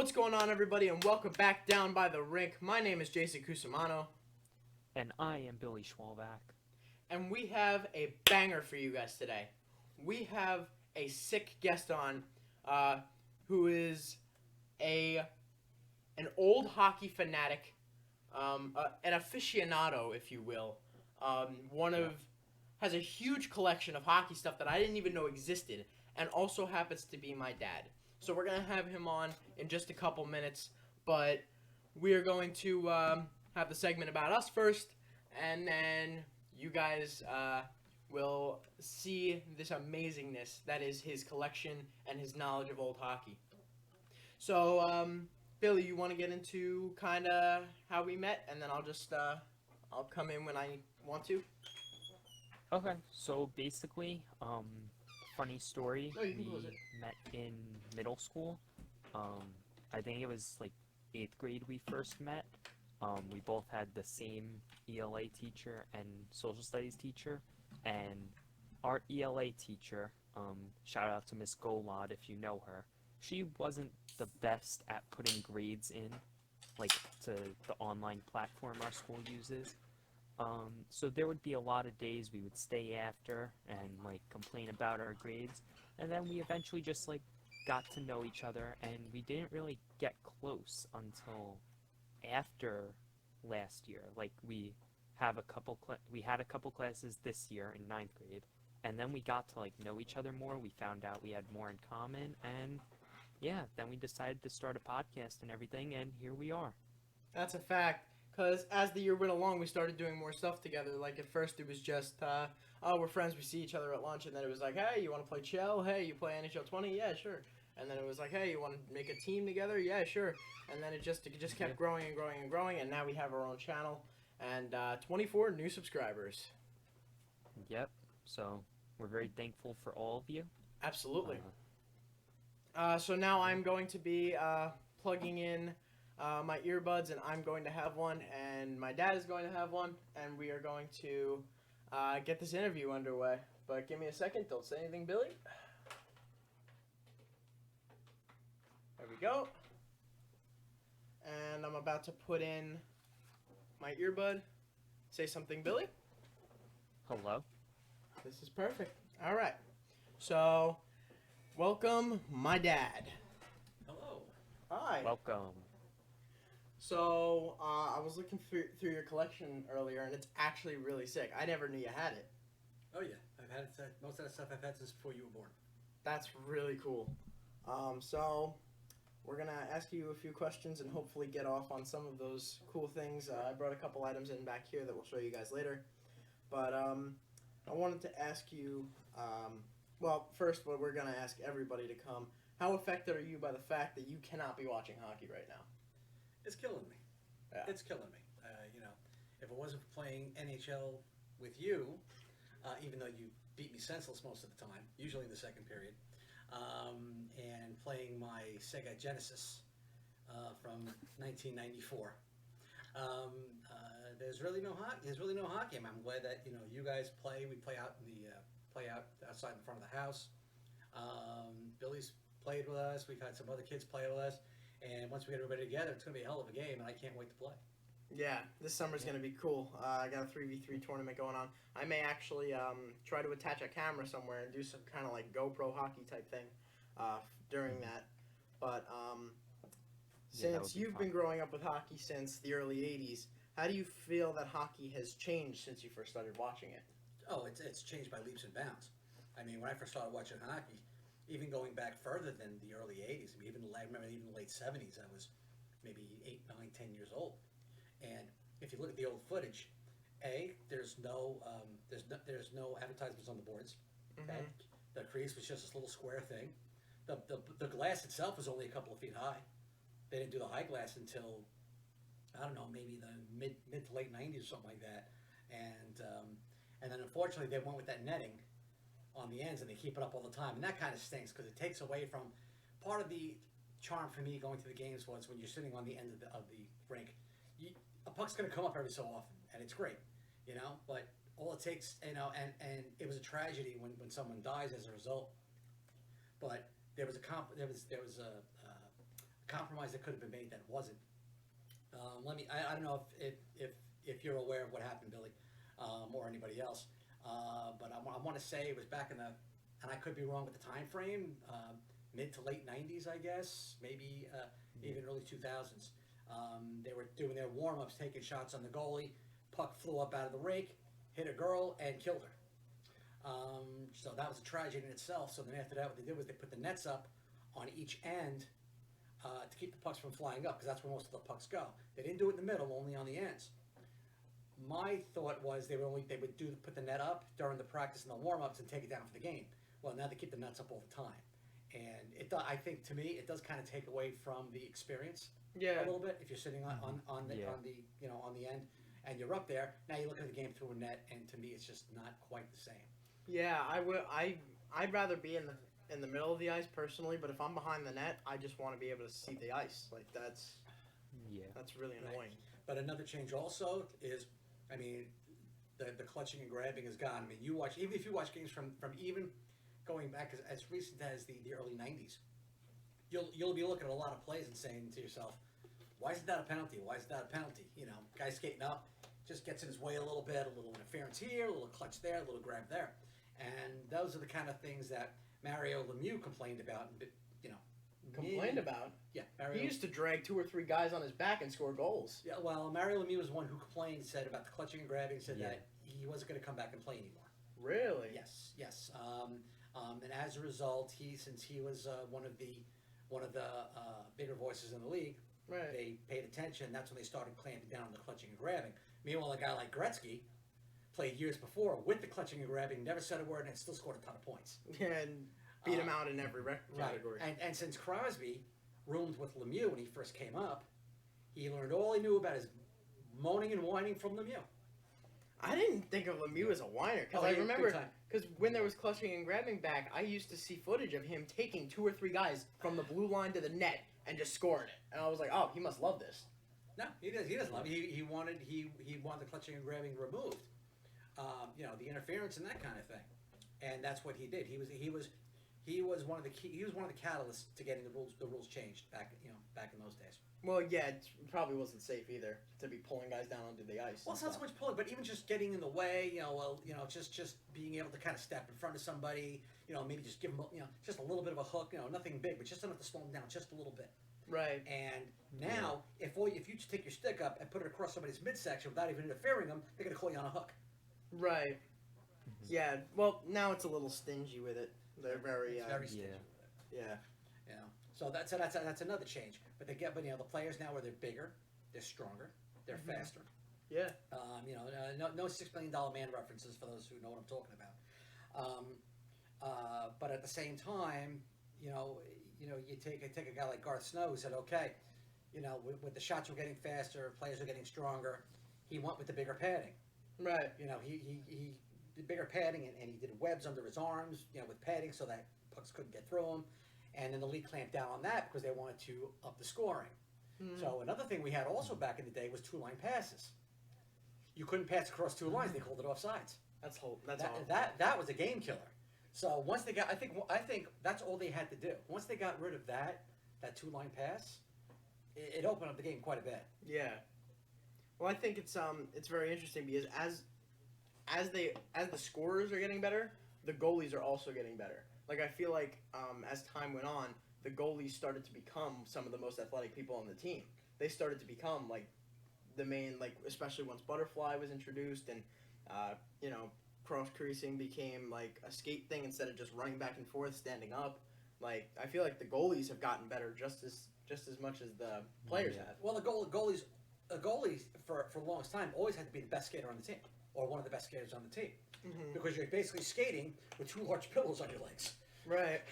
What's going on, everybody, and welcome back down by the rink. My name is Jason Cusimano, And I am Billy Schwalbach. and we have a banger for you guys today. We have a sick guest on, who is a an old hockey fanatic, an aficionado, if you will. One Yeah. of has a huge collection of hockey stuff that I didn't even know existed, and also happens to be my dad. So we're gonna have him on in just a couple minutes, but we are going to have the segment about us first, and then you guys will see this amazingness that is his collection and his knowledge of old hockey. So, Billy, you want to get into kind of how we met, and then I'll come in when I want to. Okay, so basically, funny story. No, you can close We it. met in middle school. Um, I think it was like eighth grade we first met. We both had the same ELA teacher and social studies teacher, and our ELA teacher, shout out to Miss Golod if you know her. She wasn't the best at putting grades in, like to the online platform our school uses. So there would be a lot of days we would stay after and like complain about our grades, and then we eventually just like got to know each other, and we didn't really get close until after last year. Like we had a couple classes this year in ninth grade, and then we got to like know each other more. We found out we had more in common, and yeah, then we decided to start a podcast and everything, and here we are. That's a fact. Because as the year went along, we started doing more stuff together. Like at first, it was just, oh, we're friends. We see each other at lunch, and then it was like, hey, you want to play Chell? Hey, you play NHL 20? Yeah, sure. And then it was like, hey, you want to make a team together? Yeah, sure. And then it just Yeah. kept growing and growing and growing, and now we have our own channel and 24 new subscribers. Yep. So we're very thankful for all of you. Absolutely. Uh, So now yeah. I'm going to be plugging in my earbuds, and I'm going to have one, and my dad is going to have one, and we are going to get this interview underway. But give me a second. Don't say anything, Billy. There we go. And I'm about to put in my earbud. Say something, Billy. Hello. This is perfect. All right. So, welcome, my dad. Hello. Hi. Welcome. So, I was looking through your collection earlier, and it's actually really sick. I never knew you had it. Oh yeah, I've had it. Most of that stuff I've had since before you were born. That's really cool. So, we're going to ask you a few questions and hopefully get off on some of those cool things. I brought a couple items in back here that we'll show you guys later. But I wanted to ask you, well, first, what we're going to ask everybody to come. How affected are you by the fact that you cannot be watching hockey right now? It's killing me. Yeah. It's killing me. If it wasn't for playing NHL with you, even though you beat me senseless most of the time, usually in the second period, and playing my Sega Genesis from 1994. There's really no hockey. There's really no hockey. I'm glad that you guys play. We play out in the play out outside in front of the house. Billy's played with us. We've had some other kids play with us. And once we get everybody together, it's going to be a hell of a game, and I can't wait to play. Yeah, this summer's going to be cool. I got a 3v3 tournament going on. I may actually try to attach a camera somewhere and do some kind of like GoPro hockey type thing during that. But Yeah, that would since be you've fun. been growing up with hockey since the early 80s, how do you feel that hockey has changed since you first started watching it? Oh, it's changed by leaps and bounds. I mean, when I first started watching hockey, even going back further than the early 80s, I mean, I remember even the late 70s, I was maybe 8, 9, 10 years old. And if you look at the old footage, there's no advertisements on the boards. Okay, Mm-hmm. the crease was just this little square thing. The glass itself was only a couple of feet high. They didn't do the high glass until I don't know, maybe the mid to late 90s or something like that. And then unfortunately they went with that netting on the ends, and they keep it up all the time, and that kind of stinks because it takes away from part of the charm for me going to the games was when you're sitting on the end of the rink. A puck's going to come up every so often, and it's great, but all it takes, and it was a tragedy when someone dies as a result. But there was a compromise that could have been made that wasn't. I don't know if you're aware of what happened, Billy, or anybody else, but I want to say it was back in the, and I could be wrong with the time frame, mid to late 90s, I guess, maybe even early 2000s. They were doing their warm-ups, taking shots on the goalie. Puck flew up out of the rake, hit a girl, and killed her. So that was a tragedy in itself. So then after that, what they did was they put the nets up on each end to keep the pucks from flying up, because that's where most of the pucks go. They didn't do it in the middle, only on the ends. My thought was they would put the net up during the practice and the warm-ups and take it down for the game. Well, now they keep the nets up all the time, and I think to me it does kind of take away from the experience a little bit if you're sitting on the end and you're up there. Now you look at the game through a net, and to me it's just not quite the same. Yeah, I'd rather be in the middle of the ice personally, but if I'm behind the net, I just want to be able to see the ice. Like that's really annoying. Right. But another change also is, I mean, the clutching and grabbing is gone. I mean, even if you watch games from even going back as recent as the early 90s, you'll be looking at a lot of plays and saying to yourself, why isn't that a penalty? Why is that a penalty? You know, guy skating up, just gets in his way a little bit, a little interference here, a little clutch there, a little grab there. And those are the kind of things that Mario Lemieux complained about. You know, Complained about? Yeah, Mario. He used to drag 2 or 3 guys on his back and score goals. Yeah, well, Mario Lemieux was one who complained, said about the clutching and grabbing, said that he wasn't going to come back and play anymore. Really? Yes. And as a result, since he was one of the bigger voices in the league, right, they paid attention. That's when they started clamping down on the clutching and grabbing. Meanwhile, a guy like Gretzky played years before with the clutching and grabbing, never said a word, and still scored a ton of points. And beat him out in every category. Right. And since Crosby roomed with Lemieux when he first came up, he learned all he knew about his moaning and whining from Lemieux. I didn't think of Lemieux as a whiner, because I remember, because when there was clutching and grabbing back, I used to see footage of him taking 2 or 3 guys from the blue line to the net and just scoring it. And I was like, oh, he must love this. No, he doesn't love it. He wanted the clutching and grabbing removed. The interference and that kind of thing. And that's what he did. He was one of the catalysts to getting the rules changed back in those days. Well, yeah, it probably wasn't safe either to be pulling guys down onto the ice. Well, it's not so much pulling, but even just getting in the way. Just being able to kind of step in front of somebody. Maybe just give them just a little bit of a hook. Nothing big, but just enough to slow them down just a little bit. Right. And now, if you just take your stick up and put it across somebody's midsection without even interfering them, they're going to call you on a hook. Right. Yeah. Well, now it's a little stingy with it. They're very stingy with it. Yeah. So that's another change. But the players now they're bigger, they're stronger, they're faster. Yeah. No $6 million man references for those who know what I'm talking about. But at the same time, you take a guy like Garth Snow who said, okay, with the shots were getting faster, players are getting stronger. He went with the bigger padding. Right. He did bigger padding and he did webs under his arms, with padding so that pucks couldn't get through him. And then the league clamped down on that because they wanted to up the scoring. Mm-hmm. So another thing we had also back in the day was 2-line passes. You couldn't pass across 2 lines; they called it offsides. That was a game killer. So once they got, I think that's all they had to do. Once they got rid of that 2-line pass, it opened up the game quite a bit. Yeah. Well, I think it's very interesting because as the scorers are getting better, the goalies are also getting better. Like, I feel like as time went on, the goalies started to become some of the most athletic people on the team. They started to become, like, the main, like, especially once butterfly was introduced and, cross-creasing became, like, a skate thing instead of just running back and forth, standing up. Like, I feel like the goalies have gotten better just as much as the players have. Well, the goalies for the longest time always had to be the best skater on the team, or one of the best skaters on the team. Mm-hmm. Because you're basically skating with 2 large pillows on your legs, right?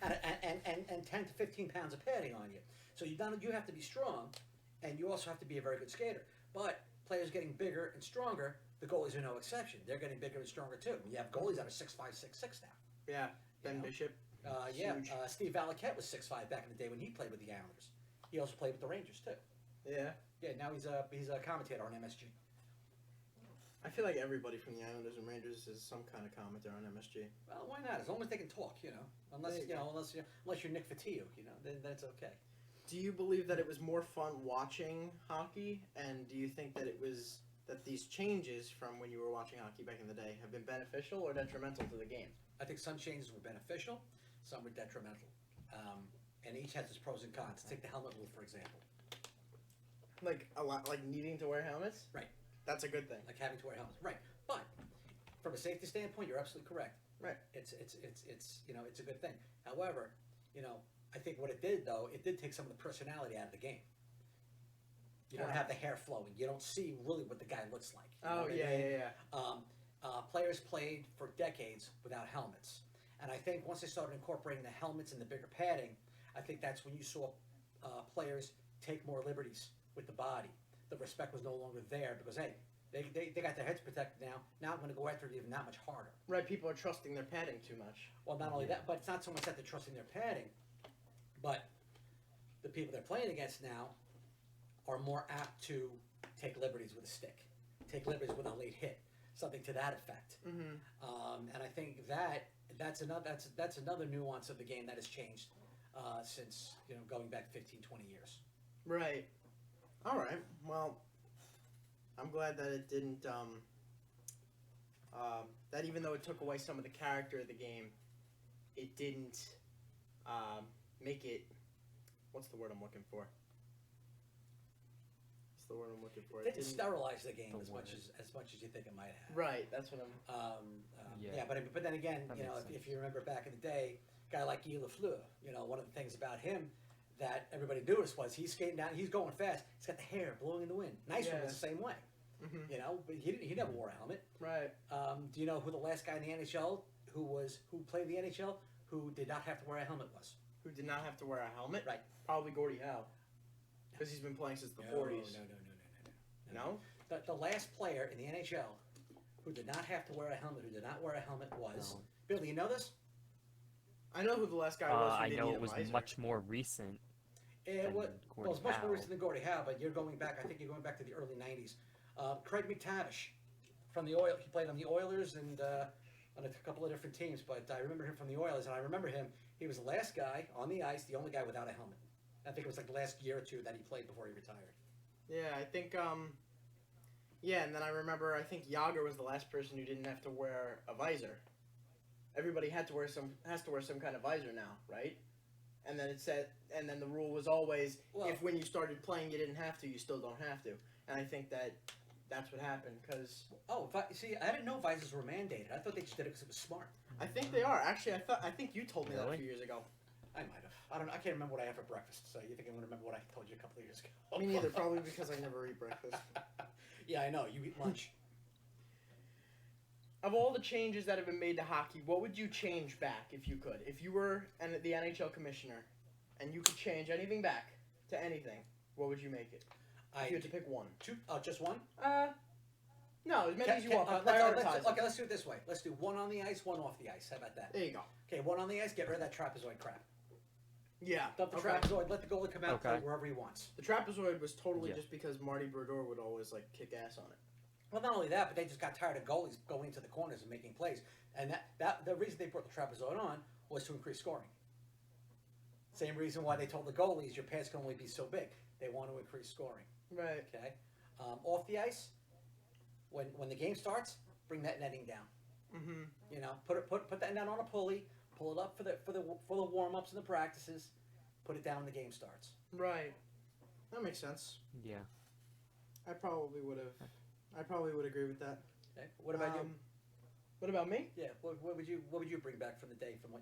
and 10 to 15 pounds of padding on you. So you have to be strong, and you also have to be a very good skater. But players getting bigger and stronger, the goalies are no exception. They're getting bigger and stronger too. You have goalies that are 6'5", 6'6" now. Yeah, Ben Bishop. Steve Valiquette was 6'5" back in the day when he played with the Islanders. He also played with the Rangers too. Yeah. Yeah. Now he's a commentator on MSG. I feel like everybody from the Islanders and Rangers is some kind of commentator on MSG. Well, why not? As long as they can talk, unless you're Nick Fatio, then that's okay. Do you believe that it was more fun watching hockey, and do you think that that these changes from when you were watching hockey back in the day have been beneficial or detrimental to the game? I think some changes were beneficial, some were detrimental, and each has its pros and cons. Take the helmet rule, for example. Like a lot, like needing to wear helmets. Right. That's a good thing. Like having to wear helmets. Right. But from a safety standpoint, you're absolutely correct. Right. It's it's a good thing. However, I think what it did though, it did take some of the personality out of the game. You don't have the hair flowing. You don't see really what the guy looks like. You know Oh what I yeah. mean? Players played for decades without helmets, and I think once they started incorporating the helmets and the bigger padding, I think that's when you saw players take more liberties with the body. The respect was no longer there because hey, they got their heads protected now. Now I'm going to go after it even that much harder. Right. People are trusting their padding too much. Well, not only that, but it's not so much that they're trusting their padding, but the people they're playing against now are more apt to take liberties with a stick, take liberties with a late hit, something to that effect. Mm-hmm. And I think that's another nuance of the game that has changed since going back 15, 20 years. Right. All right. Well, I'm glad that it didn't. That even though it took away some of the character of the game, it didn't make it. What's the word I'm looking for? What's the word I'm looking for? It didn't sterilize the game as much word. as you think it might have. Right. That's what I'm. Yeah, but then again, That makes sense. if you remember back in the day, a guy like Guy Lafleur, one of the things about him that everybody noticed was he's skating down, he's going fast, he's got the hair blowing in the wind. Nice one was the same way, Mm-hmm. but he never wore a helmet. Right. Do you know who the last guy in the NHL who played the NHL who did not have to wear a helmet was? Who did not have to wear a helmet? Right. Probably Gordie Howe, because he's been playing since the 40s. No. The last player in the NHL who did not have to wear a helmet, who did not wear a helmet was No. Bill. Do you know this? I know who the last guy was. Who I didn't know need it a was visor. much more recent. It was, Gordie it's much more Howe. recent than Gordie Howe, but you're going back. I think you're going back to the early '90s. Craig McTavish from the Oilers. He played on the Oilers and on a couple of different teams, but I remember him from the Oilers, and I remember him. He was the last guy on the ice, the only guy without a helmet. I think it was like the last year or two that he played before he retired. Yeah, I think. Yeah, and then I remember. I think Yager was the last person who didn't have to wear a visor. Everybody has to wear some kind of visor now, right? And then and then the rule was always, if when you started playing you didn't have to, you still don't have to. And I think that's what happened, because See, I didn't know visors were mandated. I thought they just did it because it was smart. I think they are. Actually, I think you told me that a Really? few years ago. I might have. I don't know. I can't remember what I had for breakfast. So you think I'm going to remember what I told you a couple of years ago? Me neither, probably because I never eat breakfast. Yeah, I know. You eat lunch. Of all the changes that have been made to hockey, what would you change back if you could? If you were the NHL commissioner and you could change anything back to anything, what would you make it? If you had to pick one. Just one? No, as many as you want, but let's prioritize them. okay, let's do it this way. Let's do one on the ice, one off the ice. How about that? There you go. Okay, one on the ice, get rid of that trapezoid crap. Yeah. Dump the okay. trapezoid, let the goalie come out and play Okay. wherever he wants. The trapezoid was totally Yeah. just because Marty Brodeur would always kick ass on it. Well, not only that, but they just got tired of goalies going into the corners and making plays. And that the reason they brought the trapezoid on was to increase scoring. Same reason why they told the goalies your pads can only be so big. They want to increase scoring. Right. Okay, off the ice, when the game starts, bring that netting down. Mm-hmm. Put that net on a pulley, pull it up for the warm ups and the practices, put it down when the game starts. Right. That makes sense. Yeah. I probably would agree with that. Okay. What about you? What about me? Yeah. What would you bring back from the day from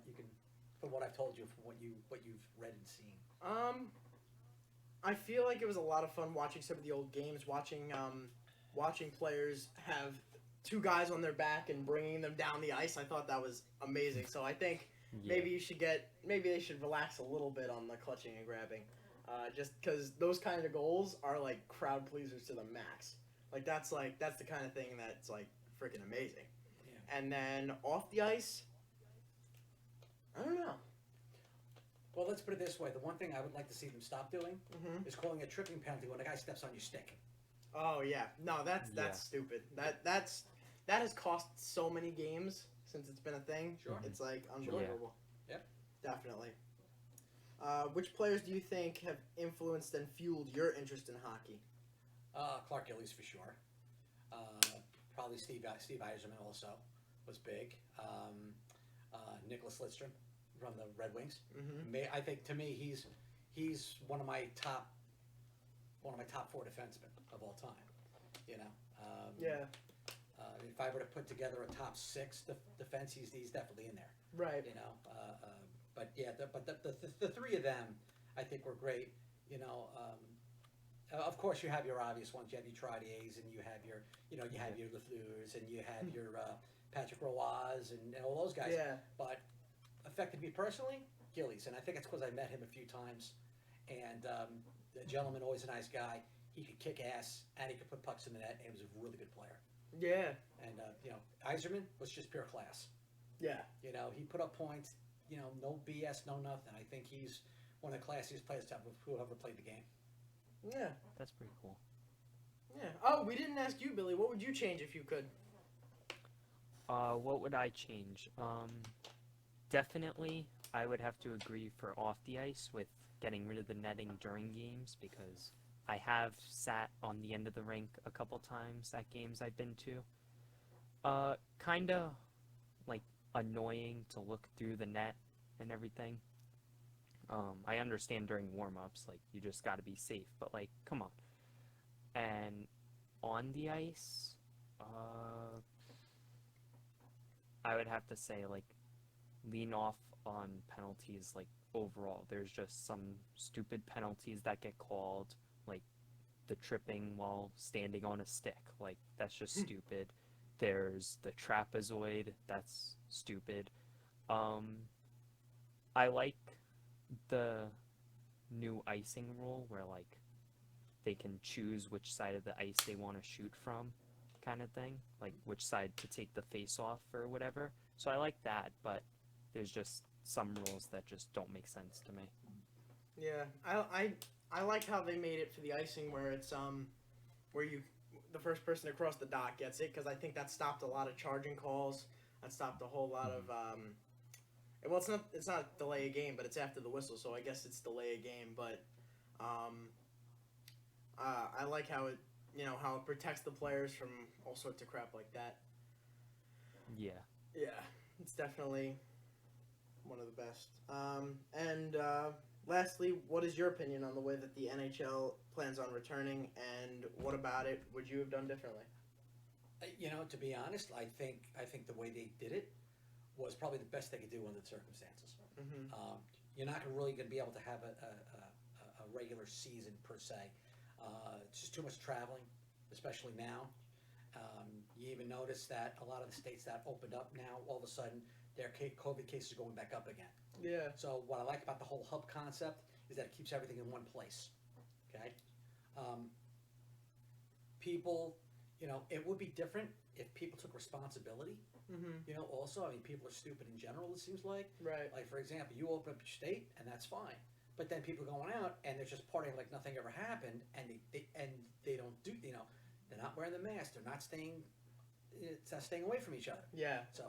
what I've told you, from what you've read and seen? I feel like it was a lot of fun watching some of the old games, watching players have two guys on their back and bringing them down the ice. I thought that was amazing. So I think maybe they should relax a little bit on the clutching and grabbing, just because those kind of goals are like crowd pleasers to the max. That's the kind of thing that's freaking amazing. Yeah. And then off the ice, I don't know. Well, let's put it this way. The one thing I would like to see them stop doing Mm-hmm. is calling a tripping penalty when a guy steps on your stick. Oh yeah, no, that's stupid. That has cost so many games since it's been a thing. Sure. It's unbelievable. Yep. Definitely. Which players do you think have influenced and fueled your interest in hockey? Clark Gillies for sure. Probably Steve Yzerman also was big. Nicholas Lidstrom from the Red Wings. Mm-hmm. I think to me he's one of my top 4 defensemen of all time. You know. Yeah. If I were to put together a top 6 defense, he's definitely in there. Right. You know. But yeah, the 3 of them I think were great. You know. Of course, you have your obvious ones. You have your Trottiers, and you have your Lafleurs, and you have your Patrick Roy's, and all those guys. Yeah. But affected me personally, Gillies, and I think it's because I met him a few times, and the gentleman, always a nice guy. He could kick ass, and he could put pucks in the net, and he was a really good player. Yeah. And Yzerman was just pure class. Yeah. You know, he put up points. You know, no BS, no nothing. I think he's one of the classiest players who ever played the game. Yeah. That's pretty cool. Yeah. Oh, we didn't ask you, Billy. What would you change if you could? What would I change? Definitely, I would have to agree for off the ice with getting rid of the netting during games, because I have sat on the end of the rink a couple times at games I've been to. Kinda like annoying to look through the net and everything. I understand during warm-ups, like, you just gotta be safe, but, like, come on. And on the ice, I would have to say, like, lean off on penalties, like, overall. There's just some stupid penalties that get called, like the tripping while standing on a stick. Like, that's just stupid. There's the trapezoid, that's stupid. I like the new icing rule where, like, they can choose which side of the ice they want to shoot from, kind of thing, like which side to take the face off or whatever. So I like that, but there's just some rules that just don't make sense to me. Yeah, I like how they made it for the icing where it's where the first person across the dot gets it, because I think that stopped a lot of charging calls. That stopped a whole lot of well, it's not delay a game, but it's after the whistle, so I guess it's delay a game. But I like how it how it protects the players from all sorts of crap like that. Yeah. Yeah, it's definitely one of the best. And lastly, what is your opinion on the way that the NHL plans on returning, and what about it would you have done differently? You know, to be honest, I think the way they did it was probably the best they could do under the circumstances. Mm-hmm. You're not really going to be able to have a regular season per se. It's just too much traveling, especially now. You even notice that a lot of the states that opened up now, all of a sudden, their COVID cases are going back up again. Yeah. So what I like about the whole hub concept is that it keeps everything in one place. Okay. People, it would be different if people took responsibility. Mm-hmm. Also, I mean, people are stupid in general, it seems like. Right. Like, for example, you open up your state, and that's fine. But then people are going out, and they're just partying like nothing ever happened, and they don't do, they're not wearing the mask, they're not staying away from each other. Yeah. So,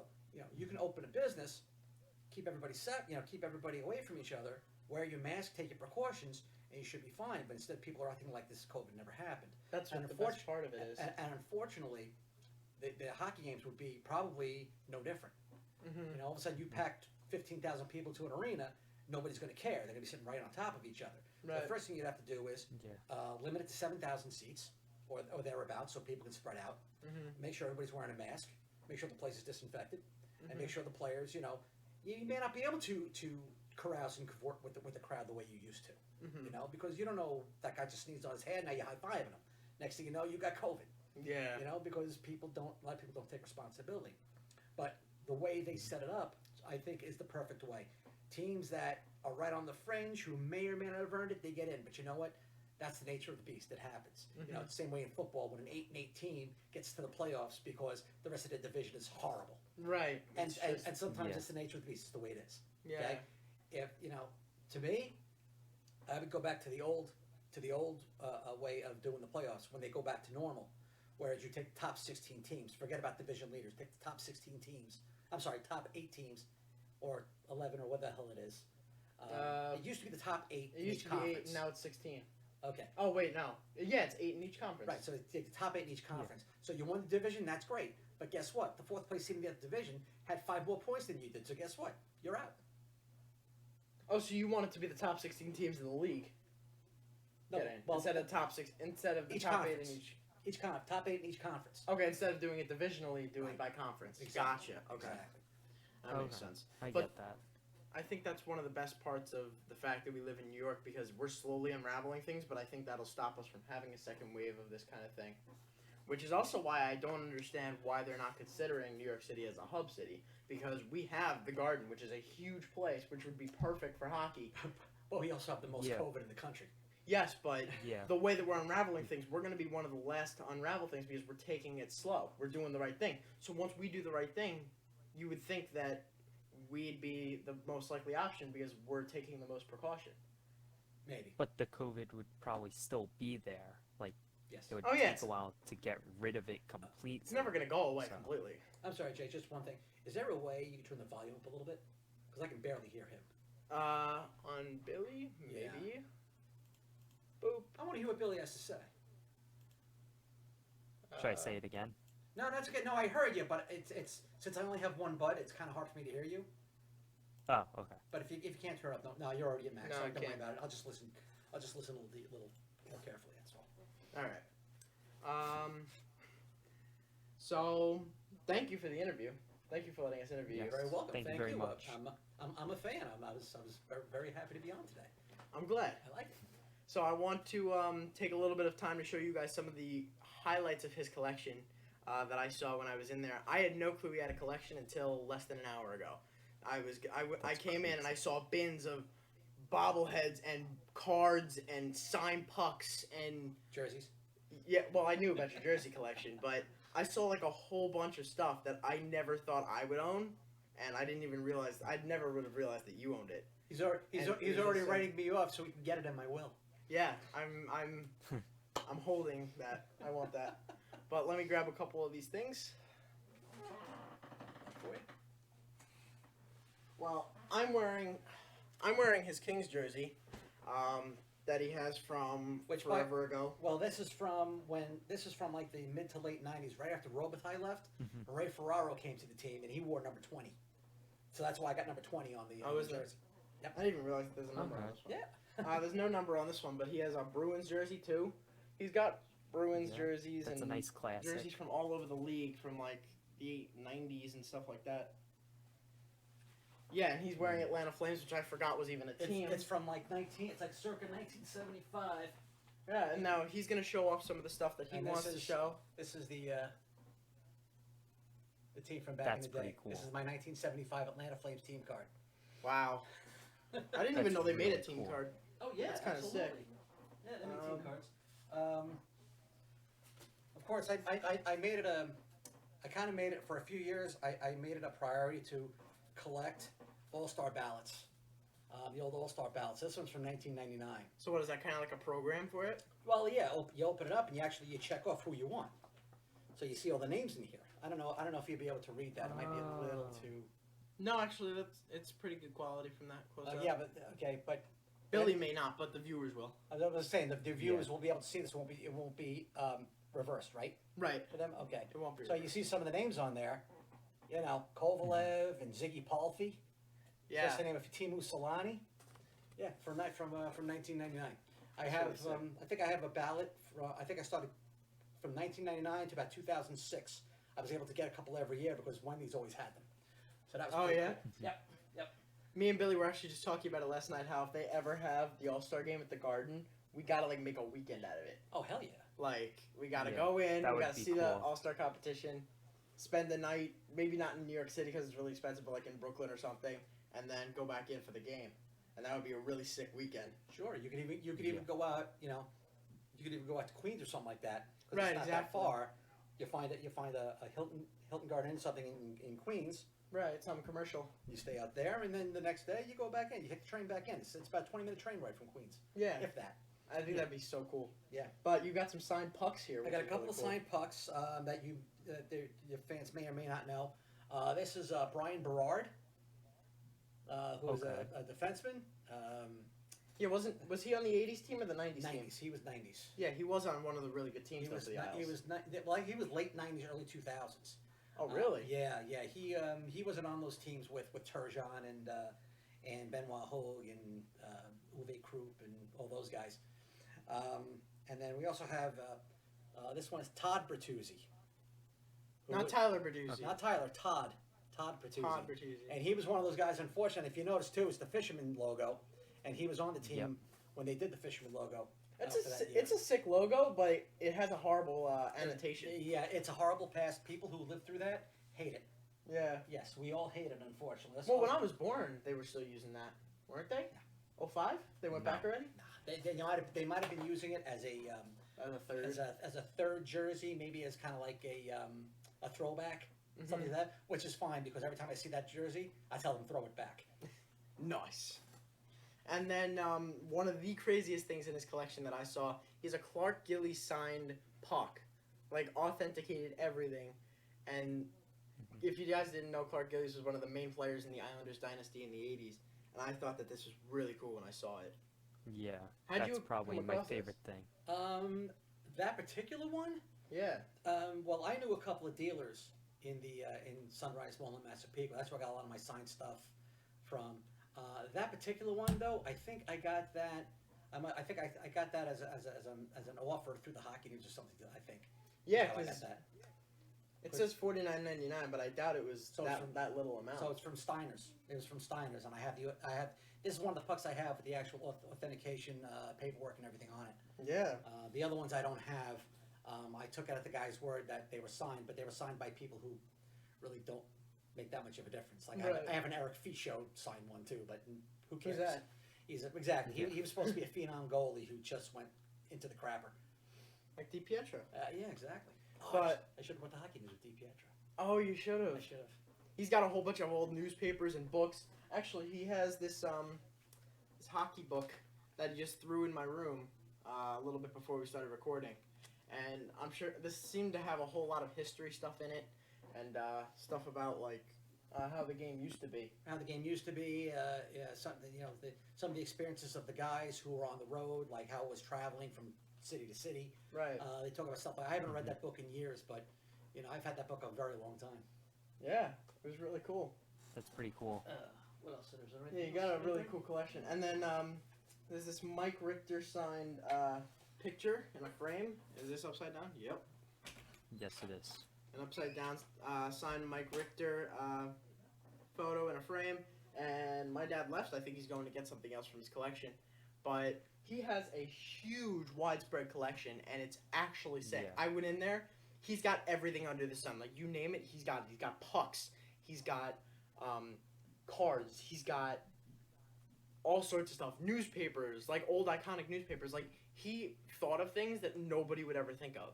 you can open a business, keep everybody keep everybody away from each other, wear your mask, take your precautions, and you should be fine. But instead, people are acting like this COVID never happened. That's what the best part of it is. And unfortunately, the hockey games would be probably no different. Mm-hmm. All of a sudden you packed 15,000 people to an arena, nobody's going to care. They're going to be sitting right on top of each other. Right. So the first thing you'd have to do is limit it to 7,000 seats or thereabouts so people can spread out. Mm-hmm. Make sure everybody's wearing a mask. Make sure the place is disinfected. Mm-hmm. And make sure the players, you may not be able to carouse and cavort with the crowd the way you used to. Mm-hmm. Because you don't know, that guy just sneezed on his head, now you're high-fiving him. Next thing you know, you got COVID. Yeah. Because a lot of people don't take responsibility. But the way they set it up, I think, is the perfect way. Teams that are right on the fringe, who may or may not have earned it, they get in. But you know what? That's the nature of the beast. It happens. Mm-hmm. It's the same way in football when an 8-8 team gets to the playoffs because the rest of the division is horrible. Right. And sometimes it's the nature of the beast. It's the way it is. Yeah. Okay? If to me, I would go back to the old way of doing the playoffs when they go back to normal. Whereas you take the top 16 teams, forget about division leaders, take the top 16 teams. I'm sorry, top 8 teams, or 11, or what the hell it is. It used to be the top 8 It in used each to be 8, conference. and now it's 16. Okay. Oh wait, no. Yeah, it's 8 in each conference. Right, so it's the top 8 in each conference. So you won the division, that's great. But guess what? The 4th place team in the division had 5 more points than you did. So guess what? You're out. Oh, so you want it to be the top 16 teams in the league? No, Get in. well, instead of instead of the each top conference. 8 in each. top 8 in each conference. Okay, instead of doing it divisionally, do it Right. by conference. Exactly. Gotcha. Okay, Exactly. that makes Okay. sense. I But- get that. I think that's one of the best parts of the fact that we live in New York because we're slowly unraveling things, but I think that'll stop us from having a second wave of this kind of thing. Which is also why I don't understand why they're not considering New York City as a hub city because we have the Garden, which is a huge place, which would be perfect for hockey. Well, we also have the most Yeah. COVID in the country. Yes, but Yeah. the way that we're unraveling things, we're going to be one of the last to unravel things because we're taking it slow. We're doing the right thing. So once we do the right thing, you would think that we'd be the most likely option because we're taking the most precaution. Maybe. But the COVID would probably still be there. Like, Yes. it would Oh, yeah, take a while to get rid of it completely. It's never going to go away So- completely. I'm sorry, Jay, just one thing. Is there a way you can turn the volume up a little bit? Because I can barely hear him. On Billy, Yeah. maybe. Boop. I want to hear what Billy has to say. Should I say it again? No, that's okay. No, I heard you, but it's since I only have one bud, it's kind of hard for me to hear you. Oh, okay. But if you can't turn it up, no, you're already at max. No, so I don't worry can't. about it. I'll just listen a little more carefully. That's all. All right. So, thank you for the interview. Thank you for letting us interview Yes. you. You're very welcome. Thank you very much. I'm a fan. I was very happy to be on today. I'm glad. I like it. So I want to take a little bit of time to show you guys some of the highlights of his collection that I saw when I was in there. I had no clue he had a collection until less than an hour ago. I came in and I saw bins of bobbleheads and cards and signed pucks and Jerseys. yeah. Well, I knew about your jersey collection, but I saw like a whole bunch of stuff that I never thought I would own, and I didn't even realize. I never would have realized that you owned it. He's And it was already just, writing me off so we can get it in my will. Yeah, I'm holding that. I want that. But let me grab a couple of these things. Well, I'm wearing his Kings jersey, that he has from Which forever ago. Well, this is from like the mid to late '90s, right after Robitaille left. Mhm. Ray Ferraro came to the team, and he wore number 20. So that's why I got number 20 on the, Oh, is there? jersey. I didn't even realize there's a number on Okay. this one. Yeah. There's no number on this one, but he has a Bruins jersey too. He's got Bruins Yeah, jerseys That's a and nice classic. jerseys from all over the league from like the 90s and stuff like that. Yeah, and he's wearing Atlanta Flames, which I forgot was even a team. It's from like it's like circa 1975. Yeah, and now he's gonna show off some of the stuff that he And this wants to is- show. This is the team from back That's in the day. pretty cool. This is my 1975 Atlanta Flames team card. Wow. I didn't even That's know they made a really team cool. card. Oh yeah, That's kinda absolutely. sick. Yeah, they made Um, team cards. Of course, I made it I kind of made it for a few years. I made it a priority to collect All-Star ballots, the old All-Star ballots. This one's from 1999. So what is that, kind of like a program for it? Well, yeah, you open it up and you check off who you want. So you see all the names in here. I don't know if you'll be able to read that. It might be a little Oh. too. No, actually, it's pretty good quality from that close up. Yeah, but okay, but Billy may not, but the viewers will. I was saying the viewers will be able to see this. It won't be reversed, right? Right. For them, okay. It won't be. So you see some of the names on there. You know, Kovalev and Ziggy Palffy. Yeah. That's the name of Timu Solani. Yeah, from 1999. I That's have really sick. I think I have a ballot. I think I started from 1999 to about 2006. I was able to get a couple every year because Wendy's always had them. So that was. Oh, pretty yeah? cool. Yep. Me and Billy were actually just talking about it last night. How if they ever have the All-Star game at the Garden, we gotta like make a weekend out of it. Oh hell yeah. Like we gotta Yeah, go in, that we would gotta be see the cool. All-Star competition, spend the night, maybe not in New York City because it's really expensive, but like in Brooklyn or something, and then go back in for the game. And that would be a really sick weekend. Sure. You could even go out. You know, you could even go out to Queens or something like that. 'Cause Right, It's not exactly. that far. You find a Hilton Garden Inn, something in Queens. Right, some commercial. You stay out there, and then the next day you go back in. You hit the train back in. It's about a 20-minute train ride from Queens, Yeah, if that. I think that'd be so cool. Yeah. But you got some signed pucks here. I which got a is couple really of cool. signed pucks that your fans may or may not know. This is Brian Berard, who was Okay. a defenseman. Yeah, was he on the '80s team or the '90s team? 90s. He was 90s. Yeah, he was on one of the really good teams. He was, for the Isles. he was late 90s, early 2000s. Oh, really? Yeah. He wasn't on those teams with Turgeon and Benoit Hogue and Uwe Krupp and all those guys. And then we also have this one is Todd Bertuzzi. Not Tyler Bertuzzi. Not Tyler. Todd Bertuzzi. Todd Bertuzzi. And he was one of those guys. Unfortunately, if you notice too, it's the Fisherman logo, and he was on the team Yep. when they did the Fisherman logo. It's a sick logo, but it has a horrible annotation. Yeah, it's a horrible past. People who lived through that hate it. Yeah. Yes, we all hate it, unfortunately. That's Well, why- when I was born, they were still using that, weren't they? 05? They went No. back already? they might have been using it as a As a third. as a third jersey, maybe as kind of like a throwback, Mhm. something like that, which is fine because every time I see that jersey, I tell them throw it back. Nice. And then one of the craziest things in his collection that I saw, he's a Clark Gillies signed puck, like authenticated everything. And if you guys didn't know, Clark Gillies was one of the main players in the Islanders dynasty in the '80s, and I thought that this was really cool when I saw it. Yeah, How'd that's you probably come my across this? favorite thing. That particular one. Yeah. Well, I knew a couple of dealers in in Sunrise Mall in Massapequa. That's where I got a lot of my signed stuff from. That particular one, though, I think I got that. I think I got that as an offer through the Hockey News or something. I think. Yeah, That's how I got because that. it says $49.99, but I doubt it was So it's from- that little amount. So it's from Steiner's. It was from Steiner's, and I have this is one of the pucks I have with the actual authentication paperwork and everything on it. Yeah. The other ones I don't have. I took it at the guy's word that they were signed, but they were signed by people who really don't make that much of a difference. Like Right. I have an Eric Fichaud signed one too, but who cares? Who's that? Exactly. He was supposed to be a phenom goalie who just went into the crapper. Like DiPietro. Yeah, exactly. Oh, But- I should have went to Hockey News with DiPietro. Oh, you should I have. should have. He's got a whole bunch of old newspapers and books. Actually, he has this this hockey book that he just threw in my room a little bit before we started recording, and I'm sure this seemed to have a whole lot of history stuff in it, and stuff about like how the game used to be. How the game used to be, some of the experiences of the guys who were on the road, like how it was traveling from city to city. Right. They talk about stuff. I haven't read that book in years, but I've had that book a very long time. Yeah, it was really cool. That's pretty cool. What else? Is there Yeah, anything you got a else? really cool collection. And then there's this Mike Richter signed picture in a frame. Is this upside down? Yep. Yes, it is. An upside down signed Mike Richter photo in a frame. And my dad left. I think he's going to get something else from his collection. But he has a huge widespread collection, and it's actually sick. Yeah. I went in there. He's got everything under the sun. Like, you name it, he's got it. He's got pucks. He's got cards. He's got all sorts of stuff. Newspapers, like old iconic newspapers. Like, he thought of things that nobody would ever think of.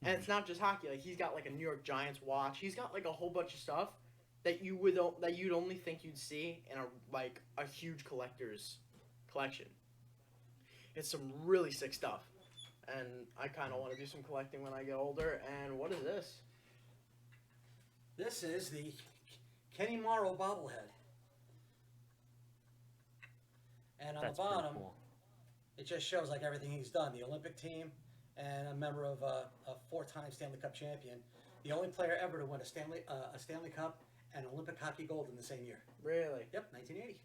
And it's not just hockey. Like, he's got like a New York Giants watch. He's got like a whole bunch of stuff that you'd only think you'd see in a huge collector's collection. It's some really sick stuff. And I kind of want to do some collecting when I get older. And what is this? This is the Kenny Morrow bobblehead. And on That's the bottom, pretty cool. it just shows like everything he's done. The Olympic team and a member of a four-time Stanley Cup champion. The only player ever to win a Stanley Cup and Olympic hockey gold in the same year. Really? Yep, 1980.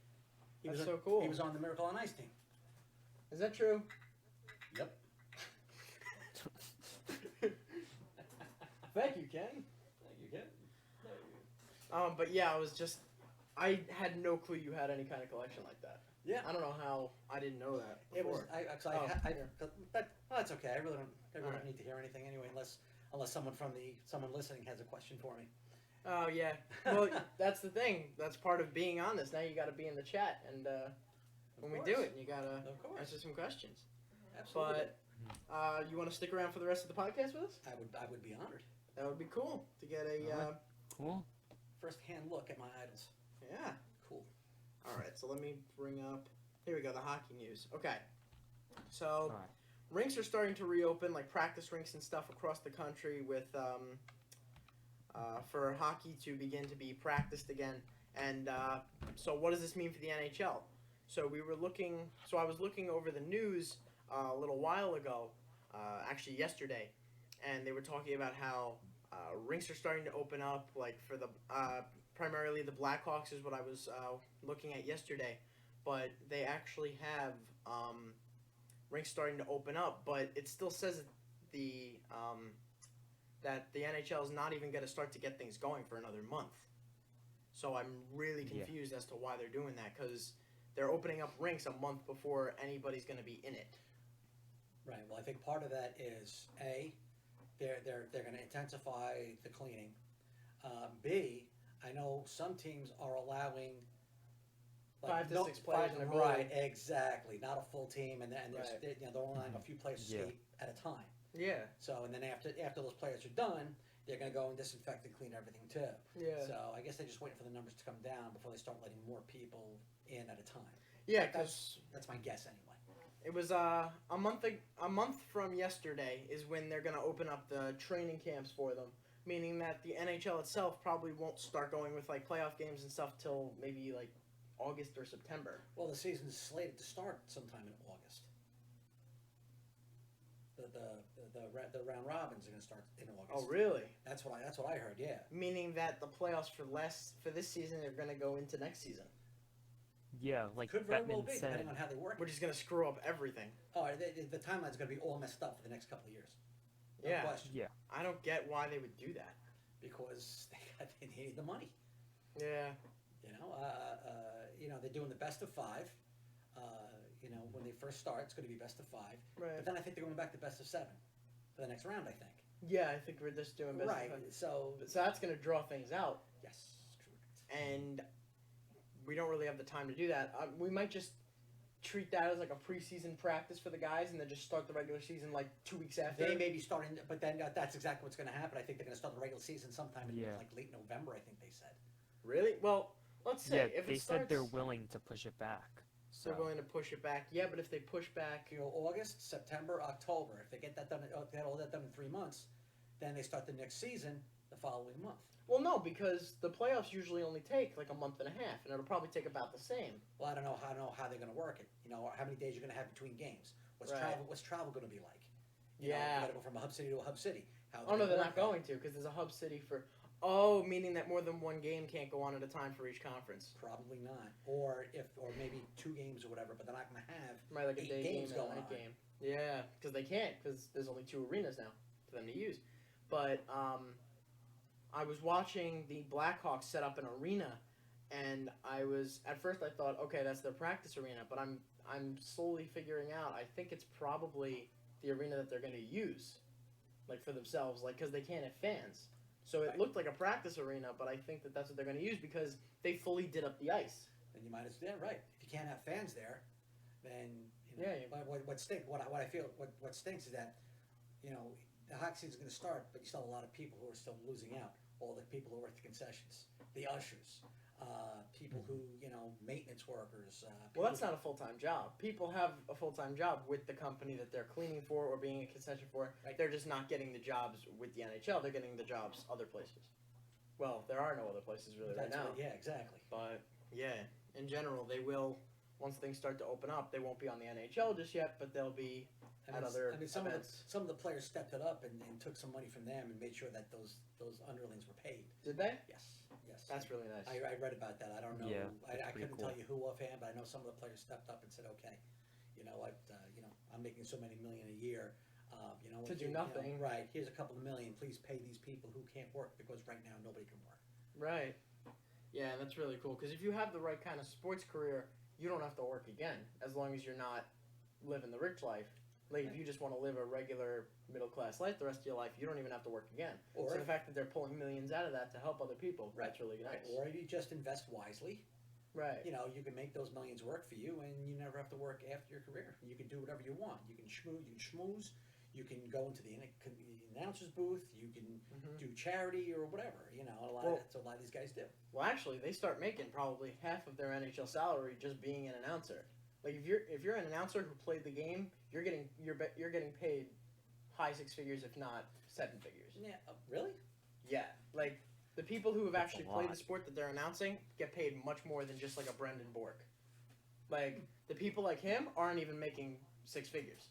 That's so cool. He was on the Miracle on Ice team. Is that true? Yep. Thank you, Ken. You get But yeah, I had no clue you had any kind of collection like that. Yeah. I don't know how I didn't know that It was. before. But that's okay. I really don't Alright. need to hear anything anyway, unless someone listening has a question for me. Oh yeah. Well, that's the thing. That's part of being on this. Now you got to be in the chat, and when we do it, you gotta Of course. answer some questions. Absolutely. But you want to stick around for the rest of the podcast with us? I would be honored. That would be cool to get a. Alright. Cool. First-hand look at my idols. Yeah. Cool. All right. So let me bring up. Here we go. The hockey news. Okay. So. Alright. Rinks are starting to reopen, like practice rinks and stuff across the country with for hockey to begin to be practiced again. And so what does this mean for the NHL? So I was looking over the news a little while ago, actually yesterday, and they were talking about how rinks are starting to open up, like for the primarily the Blackhawks is what I was looking at yesterday, but they actually have rinks starting to open up, but it still says that the NHL is not even going to start to get things going for another month. So I'm really confused as to why they're doing that, because they're opening up rinks a month before anybody's going to be in it. Right. Well, I think part of that is they're going to intensify the cleaning. B, I know some teams are allowing 5 to 6 players in a goal. Right, exactly. Not a full team, and there's Right. they're only allowing a few players to skate at a time. Yeah. So, and then after those players are done, they're going to go and disinfect and clean everything too. Yeah. So I guess they're just waiting for the numbers to come down before they start letting more people in at a time. Yeah, because That's my guess anyway. it was a month from yesterday is when they're going to open up the training camps for them, meaning that the NHL itself probably won't start going with like playoff games and stuff till maybe like August or September. Well, the season's slated to start sometime in August. The round robins are going to start in August. Oh, really? That's what I heard. Yeah. Meaning that the playoffs for this season are going to go into next season, Yeah, like Could very well Bettman be, said. depending on how they work. which is going to screw up everything. Oh, the timeline's going to be all messed up for the next couple of years. No Yeah. question. Yeah. I don't get why they would do that. Because they need the money. Yeah. They're doing the best of 5. When they first start, it's going to be best of 5. Right. But then I think they're going back to best of 7 for the next round. I think. Yeah, I think we're just doing best. Right. So So that's going to draw things out, yes, correct. and we don't really have the time to do that. We might just treat that as like a preseason practice for the guys, and then just start the regular season like 2 weeks after. They may be starting, but then that's exactly what's going to happen. I think they're going to start the regular season sometime in like late November. I think they said. Really? Well, let's say Yeah, if they it starts, said they're willing to push it back. So they're willing to push it back. Yeah, but if they push back, August, September, October. If they get that done, get all that done in 3 months, then they start the next season the following month. well, no, because the playoffs usually only take like a month and a half, and it'll probably take about the same. Well, I don't know how they're going to work it. How many days you're going to have between games? What's Right. travel going to be like? You Yeah. got to go from a hub city to a hub city. Oh no, they're not going to, because there's a hub city for. Oh, meaning that more than one game can't go on at a time for each conference. Probably not, or maybe 2 games or whatever. But they're not going to have Right, like a 8 day game games and a going night on. game. Yeah, because they can't, because there's only 2 arenas now for them to use. But I was watching the Blackhawks set up an arena, and at first I thought, okay, that's their practice arena, but I'm slowly figuring out. I think it's probably the arena that they're going to use, like for themselves, like because they can't have fans. So it Right. looked like a practice arena, but I think that that's what they're going to use because they fully did up the ice. Then you might as right. If you can't have fans there, then Yeah. What stinks is that the hockey season's going to start, but you still have a lot of people who are still losing out. All the people who work the concessions, the ushers, people who maintenance workers. Well, that's not a full-time job. People have a full-time job with the company that they're cleaning for or being a concession for. Right. They're just not getting the jobs with the NHL. They're getting the jobs other places. Well, there are no other places really right now. Yeah, exactly. But, yeah, in general, they will, once things start to open up, they won't be on the NHL just yet, but they'll be at other some events. of the players stepped it up and took some money from them and made sure that those underlings were paid. Did they? Yes. That's really nice. I read about that. I don't know. Yeah, I pretty couldn't cool. tell you who offhand, but I know some of the players stepped up and said, "Okay, you know what? I'm making so many million a year. To do nothing. Right. Here's a couple of million. Please pay these people who can't work because right now nobody can work." Right. Yeah, and that's really cool because if you have the right kind of sports career, you don't have to work again as long as you're not living the rich life. Like if you just want to live a regular middle class life the rest of your life, you don't even have to work again. Or So the fact that they're pulling millions out of that to help other people, that's really nice. or you just invest wisely. Right. You can make those millions work for you, and you never have to work after your career. You can do whatever you want. You can schmooze. You can go into the announcer's booth. You can do charity or whatever. That's what a lot of these guys do. Well, actually, they start making probably half of their NHL salary just being an announcer. Like if you're an announcer who played the game, you're getting paid high 6 figures, if not 7 figures. Yeah, really? Yeah, like The people who have That's actually a played the lot. sport that they're announcing get paid much more than just like a Brendan Bork. Like the people like him aren't even making six figures,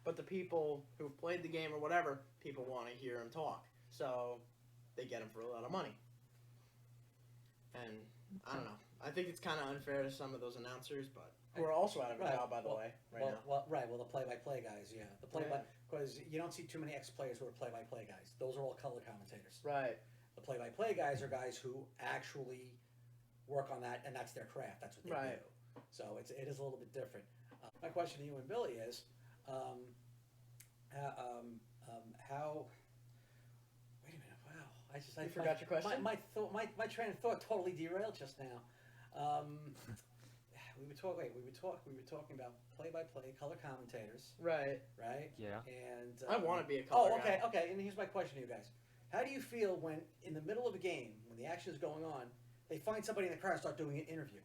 but the people who've played the game or whatever, people want to hear him talk, so they get him for a lot of money. And I don't know. I think it's kind of unfair to some of those announcers, but who are also out of a Right. job, by the way, right now. Well, the play-by-play guys, yeah, the play-by because you don't see too many ex-players who are play-by-play guys. Those are all color commentators. Right. The play-by-play guys are guys who actually work on that, and that's their craft. That's what they Right. do. So it is a little bit different. My question to you and Billy is, how? Wait a minute! Wow, I forgot your question? My train of thought totally derailed just now. We were talking about play-by-play color commentators, Right. right? Yeah. And I want to be a color okay, guy. okay. And here's my question to you guys: how do you feel when, in the middle of a game, when the action is going on, they find somebody in the crowd and start doing an interview?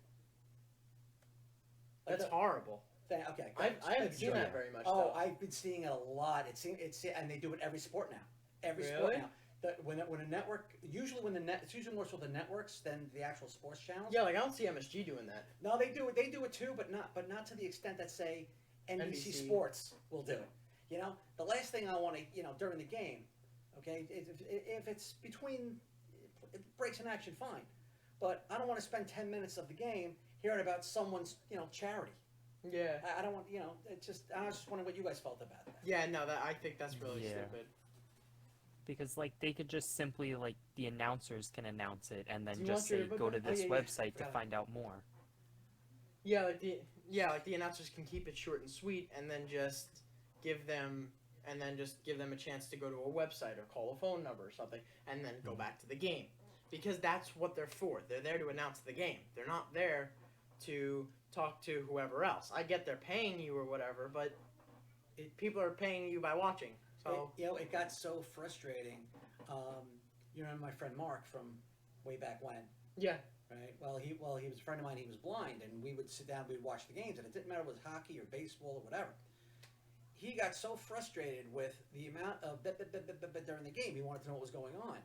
Like That's horrible. okay. I haven't seen Sure. that very much. Oh, though. I've been seeing it a lot. And they do it every sport now. Every sport Really? now. When a network, usually it's usually more so the networks than the actual sports channels. Yeah, like I don't see MSG doing that. No, they do it. They do it too, but not to the extent that say NBC NBC. Sports will do it. You know, the last thing I want to during the game, okay, if it's between breaks in action, fine, but I don't want to spend 10 minutes of the game hearing about someone's charity. Yeah. I don't want It's just I was just wondering what you guys felt about that. Yeah, no, I think that's really Yeah. stupid. Because like they could just simply like the announcers can announce it and then Do you just want your say go to book? Oh, this yeah, website to got it. find out more. Yeah, like the announcers can keep it short and sweet, and then just give them a chance to go to a website or call a phone number or something, and then go back to the game, because that's what they're for. They're there to announce the game. They're not there to talk to whoever else. I get they're paying you or whatever, but people are paying you by watching. So It got so frustrating. You remember my friend Mark from way back when, yeah, right? Well, he was a friend of mine. He was blind, and we would sit down, we'd watch the games, and it didn't matter if it was hockey or baseball or whatever. He got so frustrated with the amount of during the game. He wanted to know what was going on.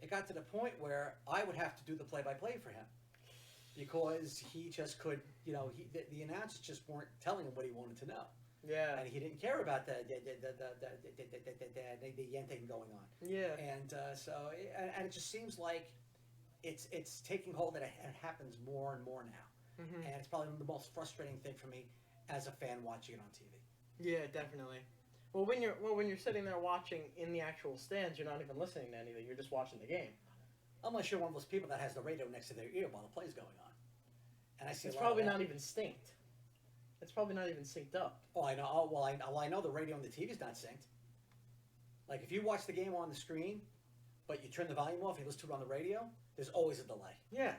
It got to the point where I would have to do the play-by-play for him because he just could, the announcers just weren't telling him what he wanted to know. yeah, And he didn't care about the yen thing going on. yeah. And and it just seems like it's taking hold, and it happens more and more now. Hmm. And it's probably the most frustrating thing for me as a fan watching it on TV. Yeah, definitely. Well, when you're sitting there watching in the actual stands, you're not even listening to anything. You're just watching the game. Unless you're one of those people that has the radio next to their ear while the play's going on. And I see It's a lot probably of that. not even synced. It's probably not even synced up. Oh, I know. Oh, well, I know the radio and the TV's not synced. Like if you watch the game on the screen, but you turn the volume off, you listen to it on the radio, there's always a delay. Yeah.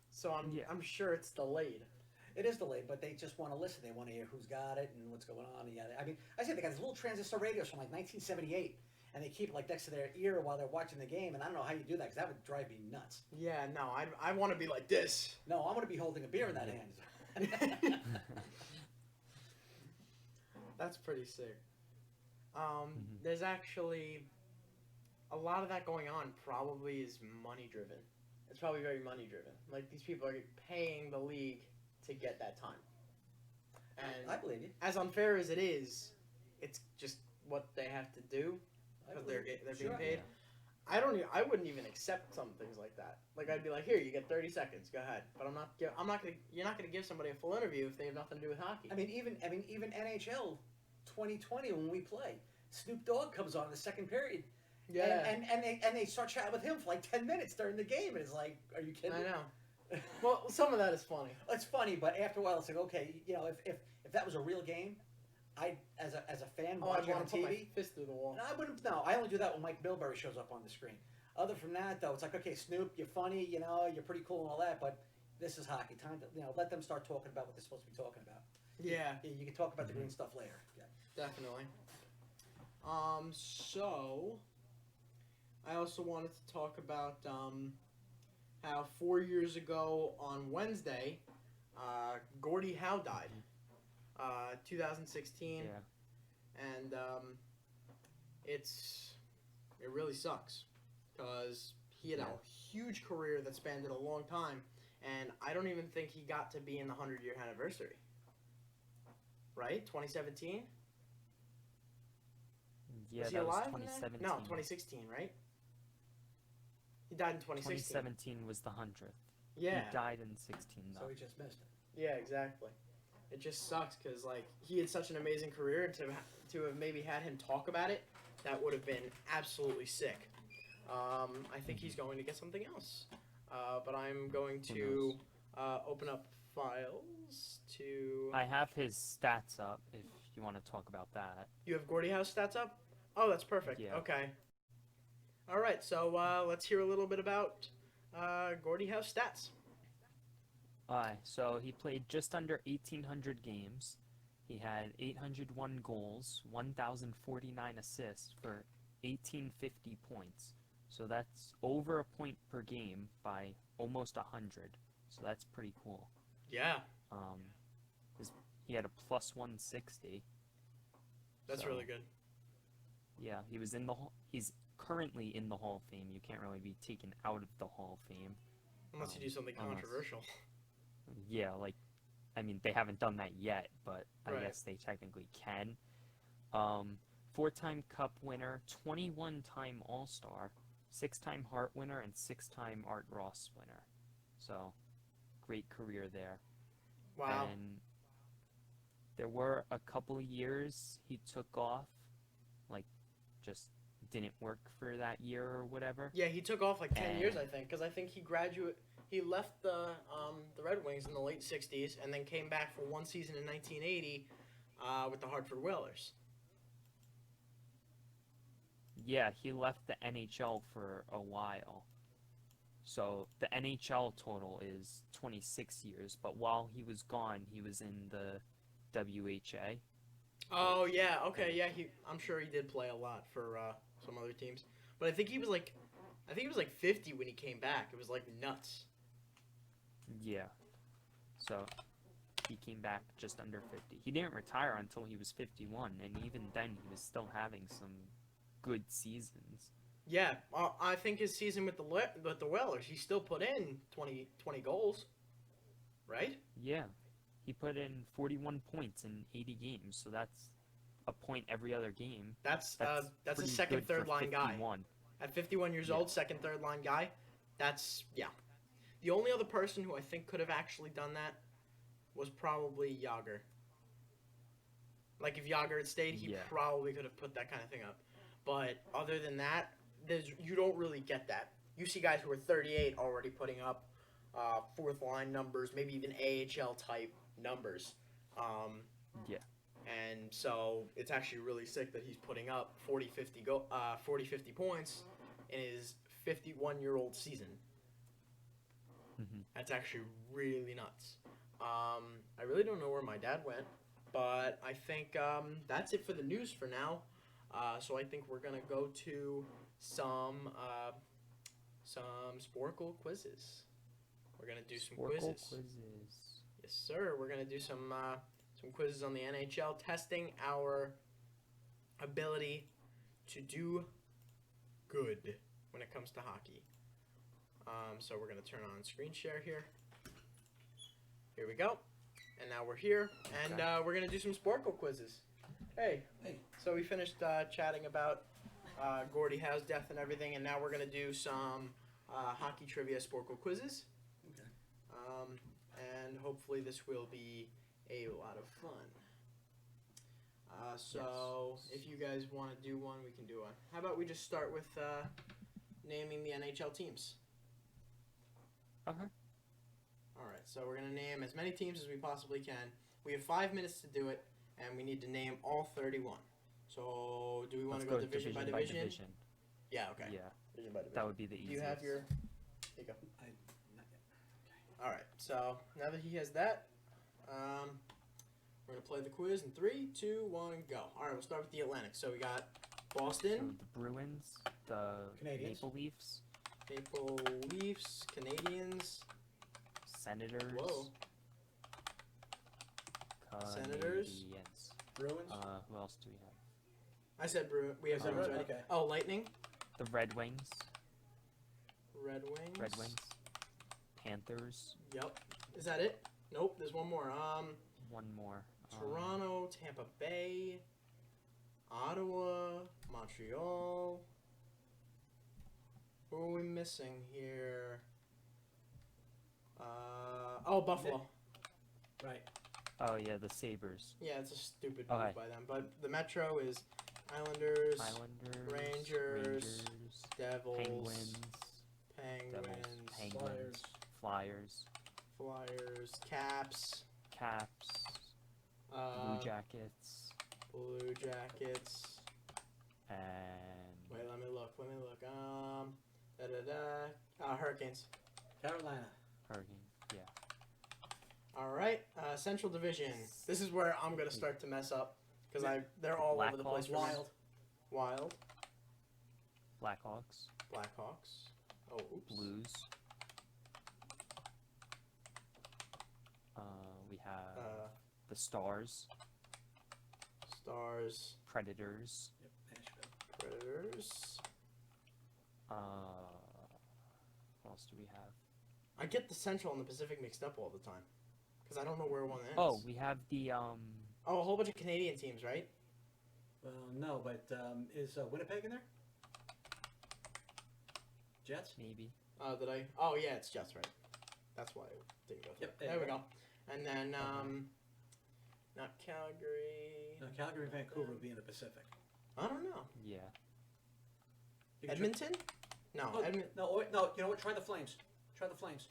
So Yeah. I'm sure it's delayed. It is delayed, but they just want to listen. They want to hear who's got it and what's going on. And yeah, I mean, I say they got these little transistor radios from like 1978, and they keep it like next to their ear while they're watching the game. And I don't know how you do that because that would drive me nuts. Yeah. No, I want to be like this. No, I want to be holding a beer in that hand. That's pretty sick. There's actually a lot of that going on. Probably is money driven. It's probably very money driven. Like these people are paying the league to get that time. And I believe you. as unfair as it is, it's just what they have to do I because believe they're you. being Sure. paid. I wouldn't even accept some things like that. Like I'd be like, here, you get 30 seconds, go ahead. But you're not gonna give somebody a full interview if they have nothing to do with hockey. I mean, even NHL 2020 when we play, Snoop Dogg comes on in the second period. Yeah, And they start chatting with him for like 10 minutes during the game, and it's like, are you kidding? I know. Well, some of that is funny. It's funny, but after a while, it's like, okay, if that was a real game, I as a fan Oh, I'd watching on want to put my TV, fist through the wall. I wouldn't. No, I only do that when Mike Milbury shows up on the screen. Other from that, though, it's like, okay, Snoop, you're funny, you're pretty cool and all that, but this is hockey. Time to let them start talking about what they're supposed to be talking about. Yeah, You can talk about the green stuff later. Yeah. definitely. So I also wanted to talk about how 4 years ago on Wednesday, Gordie Howe died. 2016. Yeah. And it really sucks because He had Yeah. a huge career that spanned a long time, and I don't even think he got to be in the 100-year anniversary. Right? 2017? Yeah, Was he that was alive in that? 2017. No, 2016, right? He died in 2016. 2017 was the 100th. Yeah. He died in 16 So though. he just missed it. Yeah, exactly. It just sucks because like he had such an amazing career, and to have maybe had him talk about it, that would have been absolutely sick. I think he's going to get something else, but I'm going to open up files to. I have his stats up if you want to talk about that. You have Gordie House stats up? Oh, that's perfect. Yeah. Okay. All right, so let's hear a little bit about Gordie House stats. Alright, so he played just under 1,800 games. He had 801 goals, 1,049 assists for 1,850 points. So that's over a point per game by almost 100. So that's pretty cool. Yeah, He had a plus 160. that's So, really good. Yeah, he was in the he's currently in the Hall of Fame. You can't really be taken out of the Hall of Fame. Unless you do something unless- controversial. Yeah, like, I mean, they haven't done that yet, but I Right. guess they technically can. 4-time Cup winner, 21-time All-Star, 6-time Hart winner, and 6-time Art Ross winner. So, great career there. Wow. And there were a couple of years he took off, like, just didn't work for that year or whatever. Yeah, he took off like 10 years, And- I think, because I think he left the Red Wings in the late 60s and then came back for one season in 1980 with the Hartford Whalers. Yeah, he left the NHL for a while. So the NHL total is 26 years, but while he was gone, he was in the WHA. Oh yeah, okay, yeah. I'm sure he did play a lot for some other teams, but I think he was like 50 when he came back. It was like nuts. Yeah. So he came back just under 50. He didn't retire until he was 51, and even then he was still having some good seasons. Yeah, I think his season with the Whalers, he still put in 20 goals, right? Yeah. He put in 41 points in 80 games, so that's a point every other game. That's a pretty second, good for third line guy. 51. At 51 years Yeah. old, second, third line guy. That's yeah. The only other person who I think could have actually done that was probably Yager. Like if Yager had stayed, he Yeah. probably could have put that kind of thing up. But other than that, you don't really get that. You see guys who are 38 already putting up fourth line numbers, maybe even AHL type numbers. Yeah. And so it's actually really sick that he's putting up 40, 50 points in his 51-year-old season. Mhm. That's actually really nuts. I really don't know where my dad went, but I think that's it for the news for now. So I think we're gonna go to some Sporkle quizzes. We're gonna do some Sporkle quizzes. Yes, sir. We're gonna do some quizzes on the NHL, testing our ability to do good when it comes to hockey. So we're gonna turn on screen share here. Here we go. And now we're here, and we're gonna do some Sporkle quizzes. Hey. Hey. So we finished chatting about Gordie Howe's death and everything, and now we're gonna do some hockey trivia Sporkle quizzes. Okay. And hopefully this will be a lot of fun. So if you guys want to do one, we can do one. How about we just start with naming the NHL teams? Okay. All right. So we're gonna name as many teams as we possibly can. We have 5 minutes to do it, and we need to name all 31. So do we want to Let's go division by division? Yeah. Okay. Yeah, Division by division. that would be the Do easiest. you have your? Here you go. Not yet. All right. So now that he has that, we're gonna play the quiz in 3, 2, 1, go. All right. We'll start with the Atlantic. So we got So Boston, the Bruins, the Canadians. Maple Leafs, Maple Leafs, Canadians. Senators. Whoa. Senators. Canadians. Bruins. Who else do we have? I said Bruin. We have Is that Bruins right? already. Okay. Oh, Lightning, The Red Wings, Red Wings. Red Wings. Panthers. Yep. Is that it? Nope. There's one more. One more. Toronto, Tampa Bay, Ottawa, Montreal. Who are we missing here? Buffalo. Right. Oh yeah, the Sabres. Yeah, it's a stupid Oh, move hi. by them. But the Metro is Islanders, Islanders. Rangers, Devils, Penguins. Penguins, Penguins. Flyers. Flyers, Caps, Caps. Blue Jackets. Blue Jackets. And Wait, let me look. Hurricanes. Carolina. Hurricane. Yeah. All right, Central Division. This is where I'm gonna start to mess up because they're all over the place. Blackhawks. For me. Wild, Blackhawks. Blackhawks. Oh, oops. Blues. We have the Stars. Stars, Predators. Yep. Nashville. Predators. What else do we have? I get the Central and the Pacific mixed up all the time because I don't know where one ends. Oh, we have the Oh, a whole bunch of Canadian teams, right? Well, no, but is Winnipeg in there? Jets? maybe. Did I? Oh, yeah, it's Jets, right? That's why it didn't go through. Yep, There we go. And then, not Calgary. No, Calgary and Vancouver would be in the Pacific. I don't know. Yeah. You can Edmonton? No, Oh, Edmonton. no, no. You know what? Try the Flames. Try the Flames.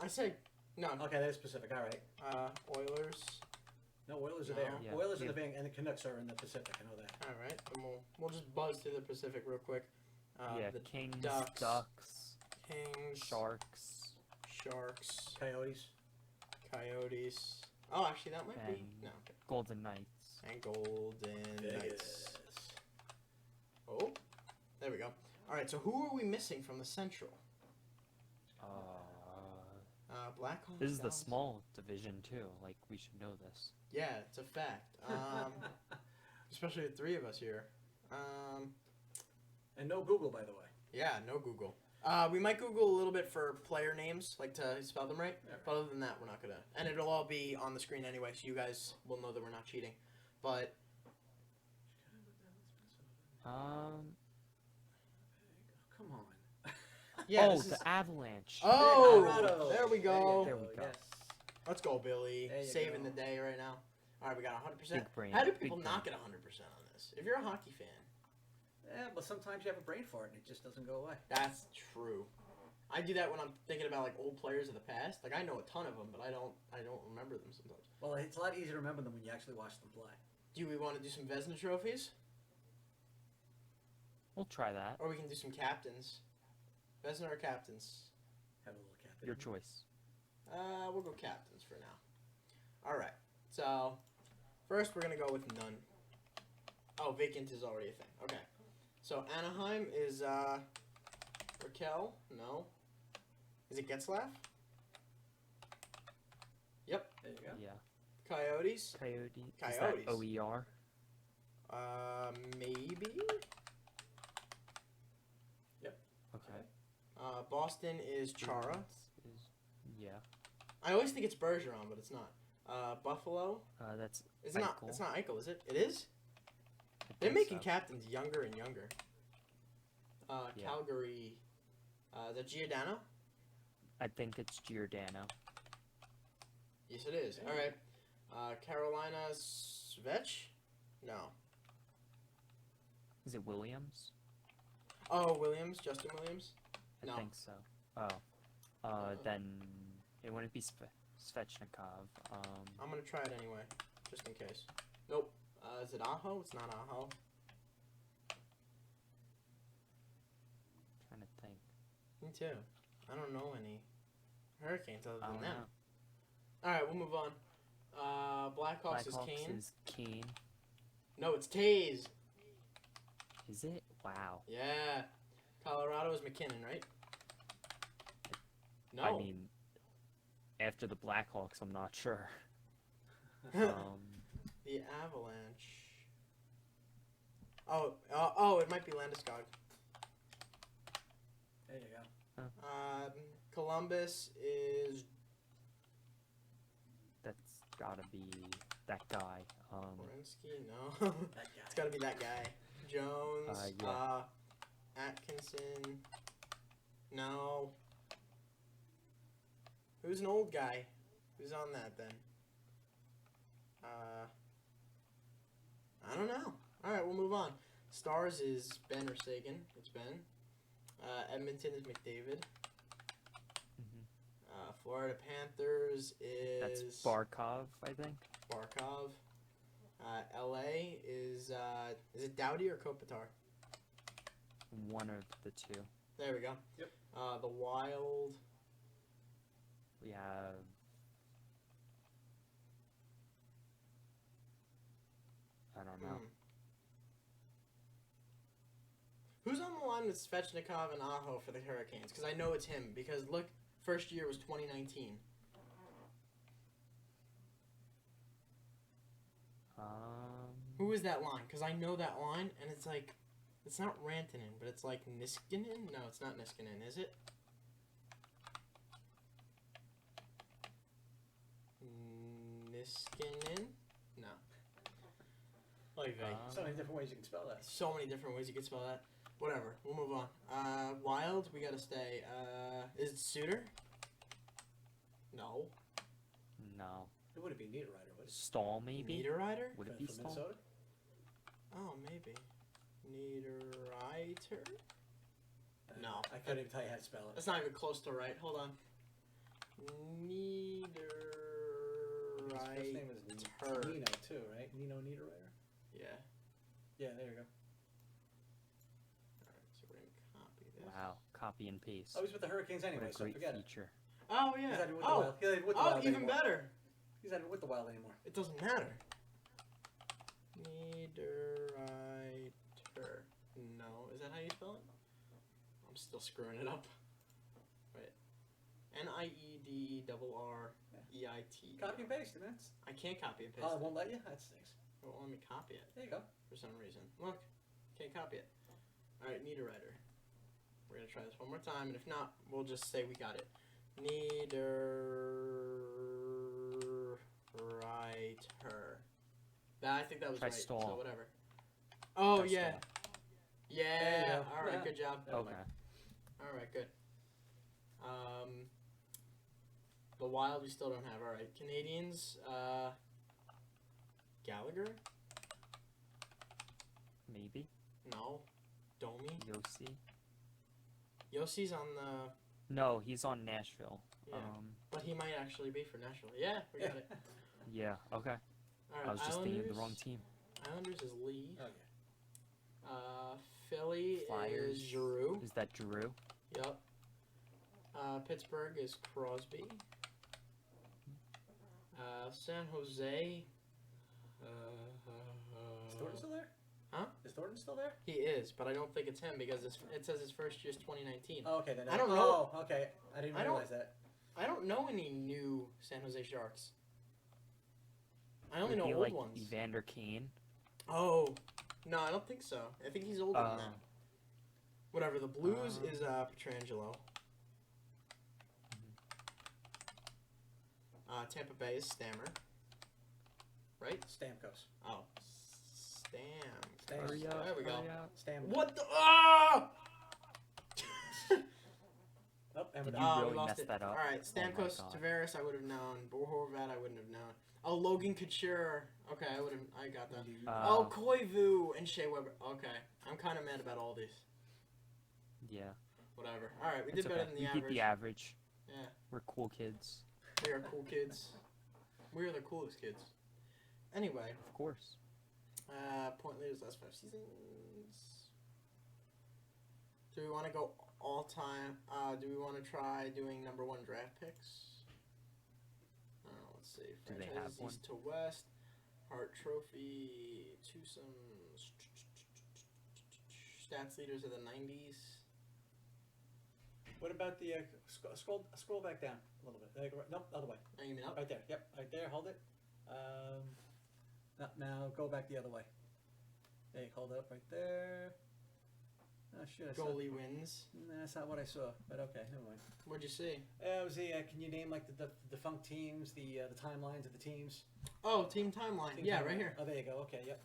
I say no. Okay, that is Pacific. All right. Oilers. No, Oilers are No. there. Yeah. Oilers are Yeah. the and the Canucks are in the Pacific. I know that. All right, and we'll just buzz through the Pacific real quick. Yeah. The Kings. Ducks. Ducks. Kings, Sharks. Sharks, Coyotes. Coyotes. Oh, actually, that might be And- no. Golden Knights. And Golden Knights. Vegas. Oh, there we go. All right, so who are we missing from the Central? Blackhawks. This is the Dallas. small division too. Like we should know this. Yeah, it's a fact. Especially the three of us here. And no Google, by the way. Yeah, no Google. We might Google a little bit for player names, like to spell them right. Yeah. But other than that, we're not gonna. And it'll all be on the screen anyway, so you guys will know that we're not cheating. But Come on. yeah, oh, this the is. Avalanche. Oh, Colorado. there we go. There we go. Yes. Let's go, Billy. There you Saving go. the day right now. All right, we got 100%. Big brain. How do big people brain. not get 100% on this? If you're a hockey fan, Yeah, but sometimes you have a brain fart and it just doesn't go away. that's true. I do that when I'm thinking about like old players of the past. Like I know a ton of them, but I don't remember them sometimes. Well, it's a lot easier to remember them when you actually watch them play. Do we want to do some Vezina trophies, We'll try that. or we can do some captains? Vezina or captains? Have a little captain. Your choice. We'll go captains for now. All right. So first we're gonna go with none. Oh, vacant is already a thing. Okay. So Anaheim is Raquel. No. Is it Getzlaff? Yep. There you go. Yeah. Coyotes. Coyote. Is Coyotes. that OER? Maybe. Okay. Boston is Chara. Yeah. I always think it's Bergeron, but it's not. Buffalo. That's It's not. Eichel. It's not Eichel, is it? It is. I They're think making so. captains younger and younger. Yeah. Calgary. The Giordano. I think it's Giordano. Yes, it is. All right. Carolina Svech. No. Is it Williams? Oh, Williams. Justin Williams. I No. think so. Then it wouldn't be Svechnikov. I'm gonna try it anyway, just in case. Nope. Is it Aho? It's not Aho. Trying to think. Me too. I don't know any Hurricanes other I than don't them. know. All right, we'll move on. Blackhawks is Blackhawks Kane. is Kane. No, it's Taze. Is it? Wow. Yeah. Colorado is McKinnon, right? No. I mean, after the Blackhawks, I'm not sure. The Avalanche. Oh, it might be Landeskog. There you go. Columbus is That's gotta be that guy. Warinsky. No, That guy. it's gotta be that guy. Jones. Yeah. Atkinson. No. Who's an old guy? Who's on that then? I don't know. All right, we'll move on. Stars is Ben or Sagan. It's Ben. Edmonton is McDavid. Florida Panthers is... That's Barkov, I think. Barkov. LA is it Doughty or Kopitar? One of the two. There we go. Yep. The Wild. We have... I don't know. Who's on the line with Svechnikov and Aho for the Hurricanes? Because I know it's him. Because look, first year was 2019. Who is that line? Because I know that line, and it's like, it's not Rantanen, but it's like Niskanen? No, it's not Niskanen, is it? Niskanen? No. Like, So many different ways you can spell that. so many different ways you could spell that. Whatever, we'll move on. Wild, we gotta stay. Is it Suter? No. No. It wouldn't be Niederreiter, would it? Stahl, maybe? Niederreiter? Would it be From Stahl? Minnesota? Oh, maybe. Niederreiter? No. I couldn't even tell you how to spell it. That's not even close to right. Hold on. His first name is Niederreiter. Nino, too, right? Nino Niederreiter? Yeah. Yeah, there you go. Alright, so we're gonna copy this. Wow. Copy and paste. Oh, he's with the Hurricanes anyway, What a so great forget it. feature. Oh, He's yeah. not even with the Wild. He's not even with the Oh, Wild even anymore. better. He's not even with the Wild anymore. It doesn't matter. Niederreiter. No, is that how you spell it? I'm still screwing it up. Wait. Niederreiter. Copy and paste, and that's... I can't copy and paste Oh, it it. won't let you? That stinks. It won't let me copy it There you go. for some reason. Look, can't copy it. Alright, Niederreiter. We're going to try this one more time, and if not, we'll just say we got it. Niederreiter. I think that was Try right, Stahl. so whatever. Oh, Try yeah. Stahl. Yeah, There you go. alright, Yeah. good job. Okay. Alright, good. The Wild we still don't have. Alright, Canadians, Gallagher? Maybe. No. Domi? Yossi. Yossi's on the... No, he's on Nashville. Yeah. But he might actually be for Nashville. Yeah, we got it. Yeah, okay. Alright, I was just thinking of the wrong Islanders. team. Islanders is Lee. Oh, yeah. Philly Flyers. is Giroux. Is that Drew? Yep. Pittsburgh is Crosby. San Jose. Is Thornton still there? Huh? Is Thornton still there? He is, but I don't think it's him because it says his first year's 2019. Oh, okay. Then I don't know. Oh, okay. I didn't I don't- realize that. I don't know any new San Jose Sharks. I only Would know be old like ones. Evander Kane. Oh, no, I don't think so. I think he's older than that. Whatever. The Blues is Petrangelo. Tampa Bay is Stammer. Right? Stamkos. Oh, Stam. Hurry up, There we go. hurry up. Stam. What the? Ah! Oh, and Did we're you done. we really lost mess it. that up? All right, Oh my Stamkos, God. Tavares, I would have known. Horvat, I wouldn't have known. Oh, Logan Couture. Okay, I got that. Oh, Koivu and Shea Weber. Okay, I'm kind of mad about all these. Yeah. Whatever. All right, we It's did better okay. than the You average. beat the average. Yeah, We're cool kids. we are cool kids. We are the coolest kids. Anyway, Of course. point leaders last 5 seasons. Do we want to go all time? Do we want to try doing number 1 draft picks? Let's see. Do they have Franchises one? East to West. Hart Trophy. Twosome. Stats leaders of the 90s. What about the scroll back down a little bit? Nope, other way. Oh, you mean up? Right there. Yep, right there. Hold it. Now go back the other way. Hey, hold it up right there. Oh shit! I saw, goalie wins. nah, that's not what I saw. But okay, never mind. What'd you see? It was the. Can you name like the defunct teams, the timelines of the teams? Oh, team timeline. Team Yeah, timeline. right here. Oh, there you go. Okay, yep.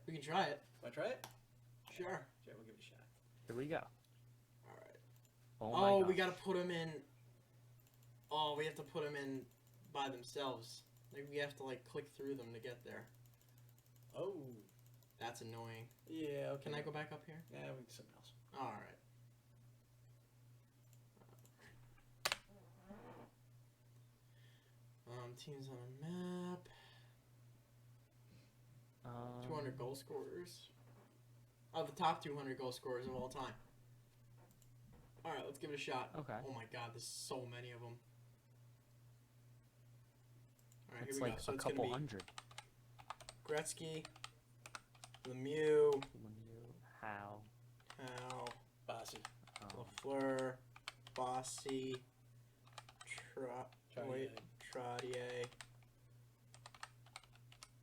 We can try it. Want to try it? Sure. Sure, we'll give it a shot. Here we go. All right. Oh my Oh, gosh. we gotta put them in. Oh, we have to put them in by themselves. Like we have to like click through them to get there. Oh. That's annoying. Yeah. Okay. Can I go back up here? Yeah, we can do something else. All right. Teams on a map. 200 goal scorers. Oh, the top 200 goal scorers of all time. All right, let's give it a shot. Okay. Oh my God, there's so many of them. All right, It's here we like go. So a it's couple gonna be hundred. Gretzky, Lemieux, How? Bossy. Lafleur, Bossy, Chartier. Trottier,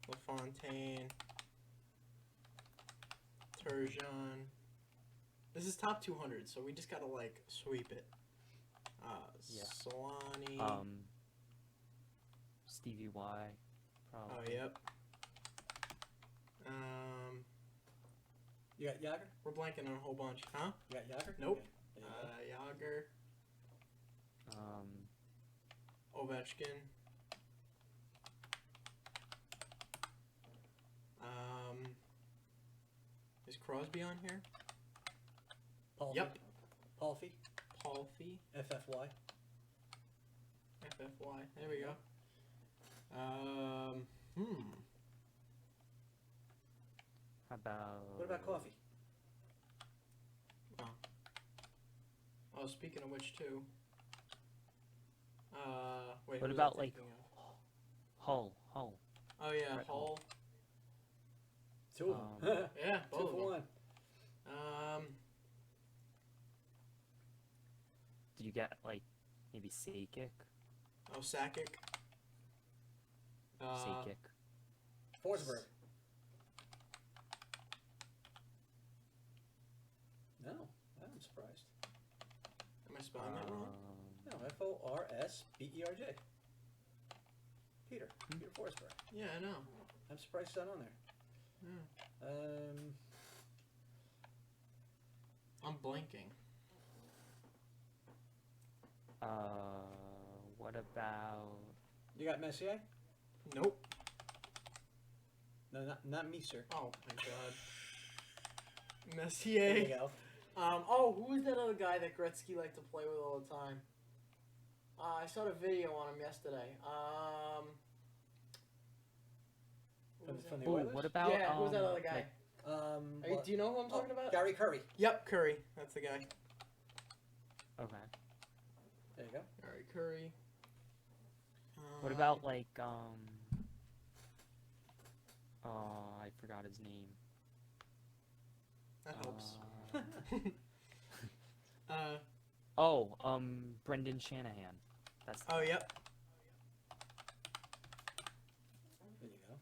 LaFontaine, Turgeon. This is top 200, so we just gotta like sweep it. Yeah. Solani. Stevie Y. Oh, Probably. yep. You got Yager? We're blanking on a whole bunch, huh? You got Yager? Nope. Okay. There you go. Yager, Ovechkin. Is Crosby on here? Palfy. Yep. Palfy. Palfy. FFY. FFY. There we go. How about? What about Coffee? Oh, speaking of which, too. Wait. What who was about I like thinking of? Hull? Oh yeah, Brett Hull. Two of them. Yeah, Two both of for them. one. Did you get like maybe Sakic? Oh, Sakic. Sakic. Forsberg. No, I'm surprised. Am I spelling that wrong? No, Forsberg. Peter Forsberg. Yeah, I know. I'm surprised it's not on there. Yeah. I'm blanking. What about? You got Messier? Nope. No, not Meiser. Oh my God. There Messier. you go. Oh, who is that other guy that Gretzky liked to play with all the time? I saw the video on him yesterday. Who was From that? the Oh, Oilers? what about? Yeah, who's that other guy? like- Do you know who I'm talking about? Gary Curry. Yep, Curry. That's the guy. Okay. There you go. All right, Curry. What about like I forgot his name. That helps. Brendan Shanahan. That's Oh, yep. There you go.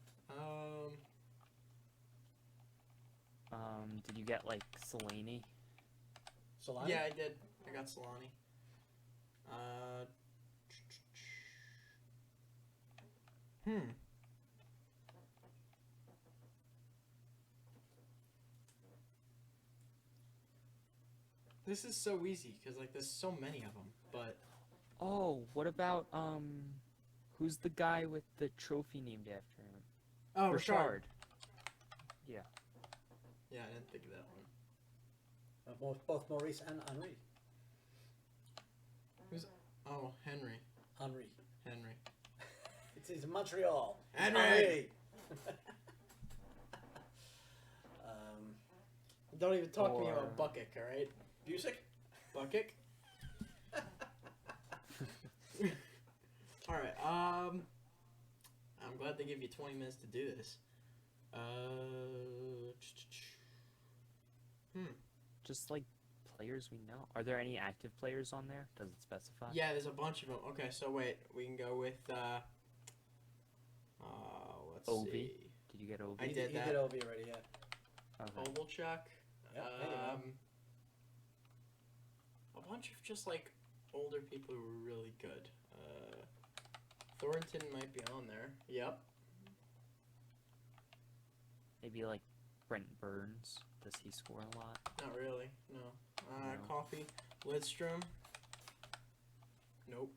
Did you get like Selene? Solani? Yeah, I did. I got Solani. This is so easy because like there's so many of them, but Oh, what about who's the guy with the trophy named after him? oh, Richard. Yeah. Yeah, I didn't think of that one. Both Maurice and Henri. Oh, Henry. Henri. It's Montreal. Henry! Don't even talk to me about Bucket, alright? Busick? Bucket? Alright, I'm glad they give you 20 minutes to do this. Just like players we know. Are there any active players on there? Does it specify? Yeah, there's a bunch of them. Okay, so wait, we can go with, let's Ovi. see. Did you get Ovi? I did You that. did Ovi already, yeah. Okay. Ovalchuk. Yeah, there you go. a bunch of just like older people who were really good. Thornton might be on there. Yep. Maybe like Brent Burns. Does he score a lot? Not really. No. No. Coffee. Lidstrom. Nope.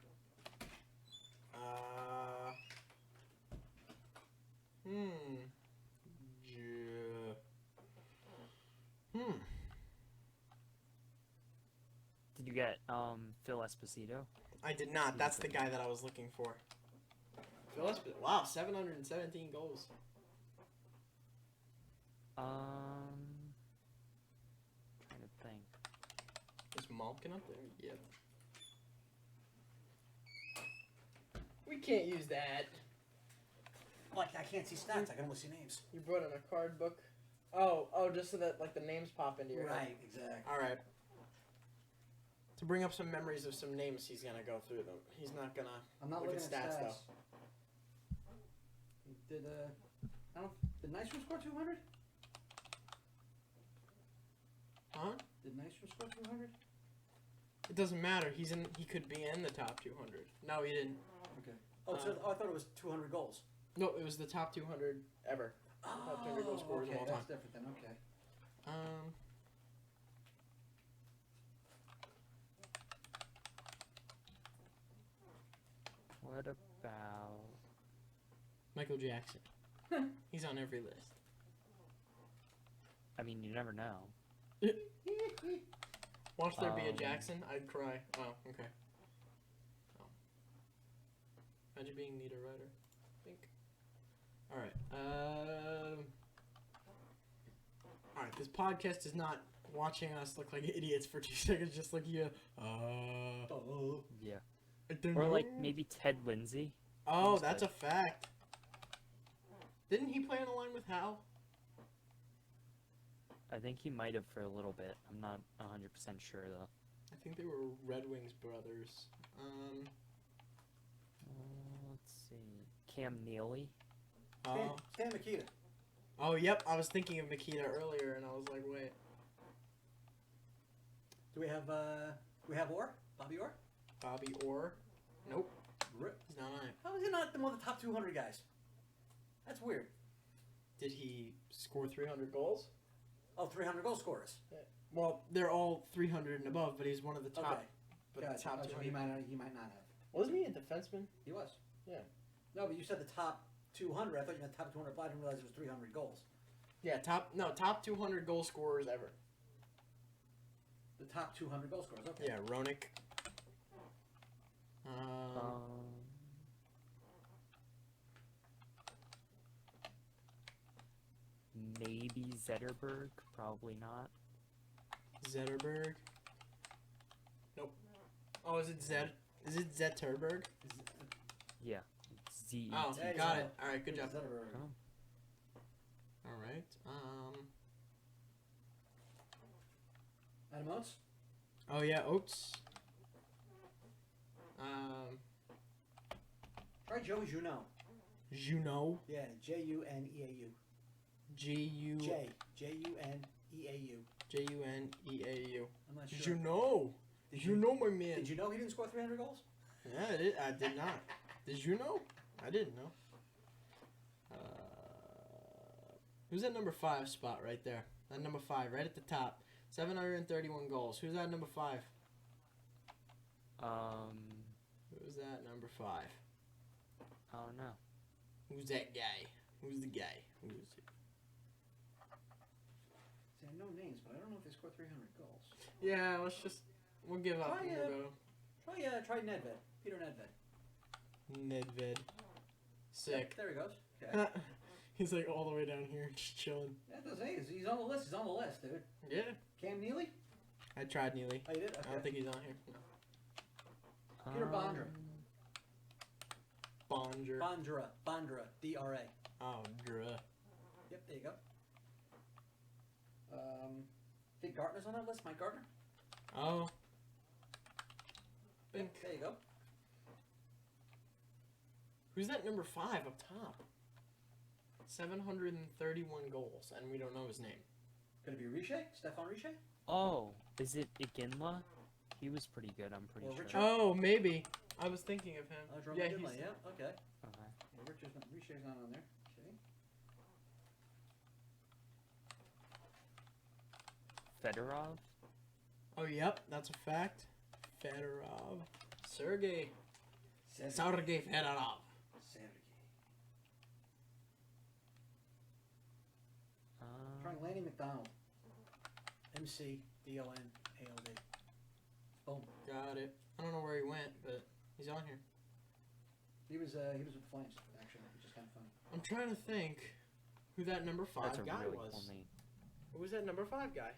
Did you get Phil Esposito? I did not. That's the guy that I was looking for. Phil Esposito. Wow, 717 goals. Trying to think. Is Malkin up there? Yep. We can't use that. Like, I can't see stats. I can only see names. You brought in a card book. Oh, just so that like the names pop into your head. Right, exactly. All right. To bring up some memories of some names, he's gonna go through them. He's not gonna. I'm not look looking at stats though. Did did Nystrom score 200? Huh? Did Nystrom score 200? It doesn't matter. He could be in the top 200. No, he didn't. Okay. Oh, I thought it was 200 goals. No, it was the top 200 ever. Top 200 goal scorers of all time. That's different then. Okay. What about Michael Jackson. He's on every list. I mean, you never know. Watch there be a Jackson, I'd cry. Oh, okay. Oh. Imagine being Nita Ryder. Think. Alright. Alright, this podcast is not watching us look like idiots for 2 seconds, just like you. Yeah. I don't Or know. like maybe Ted Lindsay. Oh, that's a fact. Didn't he play on the line with Hal? I think he might have for a little bit. I'm not 100% sure though. I think they were Red Wings brothers. Let's see. Cam Neely. Stan Mikita. Oh, yep. I was thinking of Mikita earlier, and I was like, wait. Do we have Orr? Bobby Orr? Bobby Orr? Nope. He's not on it. How is he not one of the top 200 guys? That's weird. Did he score 300 goals? Oh, 300 goal scorers. Yeah. Well, they're all 300 and above, but he's one of the top. Okay. But Gotcha. top So 200. he might not have. Wasn't he a defenseman? He was. Yeah. No, but you said the top 200. I thought you meant top 200. But I didn't realize it was 300 goals. Yeah, top 200 goal scorers ever. The top 200 goal scorers. Okay. Yeah, Roenick. Maybe Zetterberg. Probably not. Zetterberg. Nope. Oh, is it Zed? Is it Zetterberg? Yeah. Z. Oh, Yeah, got yeah. it. All right, good job. Zetterberg. All right. Adam Oates? Oh yeah, Oates. Try Joey Juneau. Juneau. Yeah, Juneau. G-U... Juneau. J-U-N-E-A-U. I'm not sure. Juneau. Did You know my man. Did you know he didn't score 300 goals? Yeah, I did not. Did you know? I didn't know. Who's at number 5 spot right there? That number 5, right at the top. 731 goals. Who's at number 5? Who's that number 5? I don't know. Who's that guy? Who's the guy? Who is it? See, I know names, but I don't know if they scored 300 goals. Yeah, we'll give up. Try, And we'll go. Try Nedved. Peter Nedved. Nedved. Sick. Yep, there he goes. Okay. He's like all the way down here, just chilling. That does say he's on the list. He's on the list, dude. Yeah. Cam Neely? I tried Neely. Oh, you did? Okay. I don't think he's on here. No. Peter Bondra. Bondra. D-R-A. Oh, Dra. Yep, there you go. I think Gartner's on that list. Mike Gartner. Oh. Yep, there you go. Who's that number 5 up top? 731 goals, and we don't know his name. Could it be Riche? Stefan Riche? Oh, is it Iginla? He was pretty good, I'm pretty Or sure. Richard? Oh, maybe. I was thinking of him. Drum Yeah, Midley, he's. yeah, okay. Okay. Yeah, Richard's not on there. Okay. Fedorov? Oh, yep, that's a fact. Fedorov. Sergey Fedorov. Trying Lanny McDonald. McDonald. Boom. Got it. I don't know where he went, but he's on here. He was with the Flames, actually, which is kind of funny. I'm trying to think who that number 5 That's a guy really was. cool name. Who was that number 5 guy?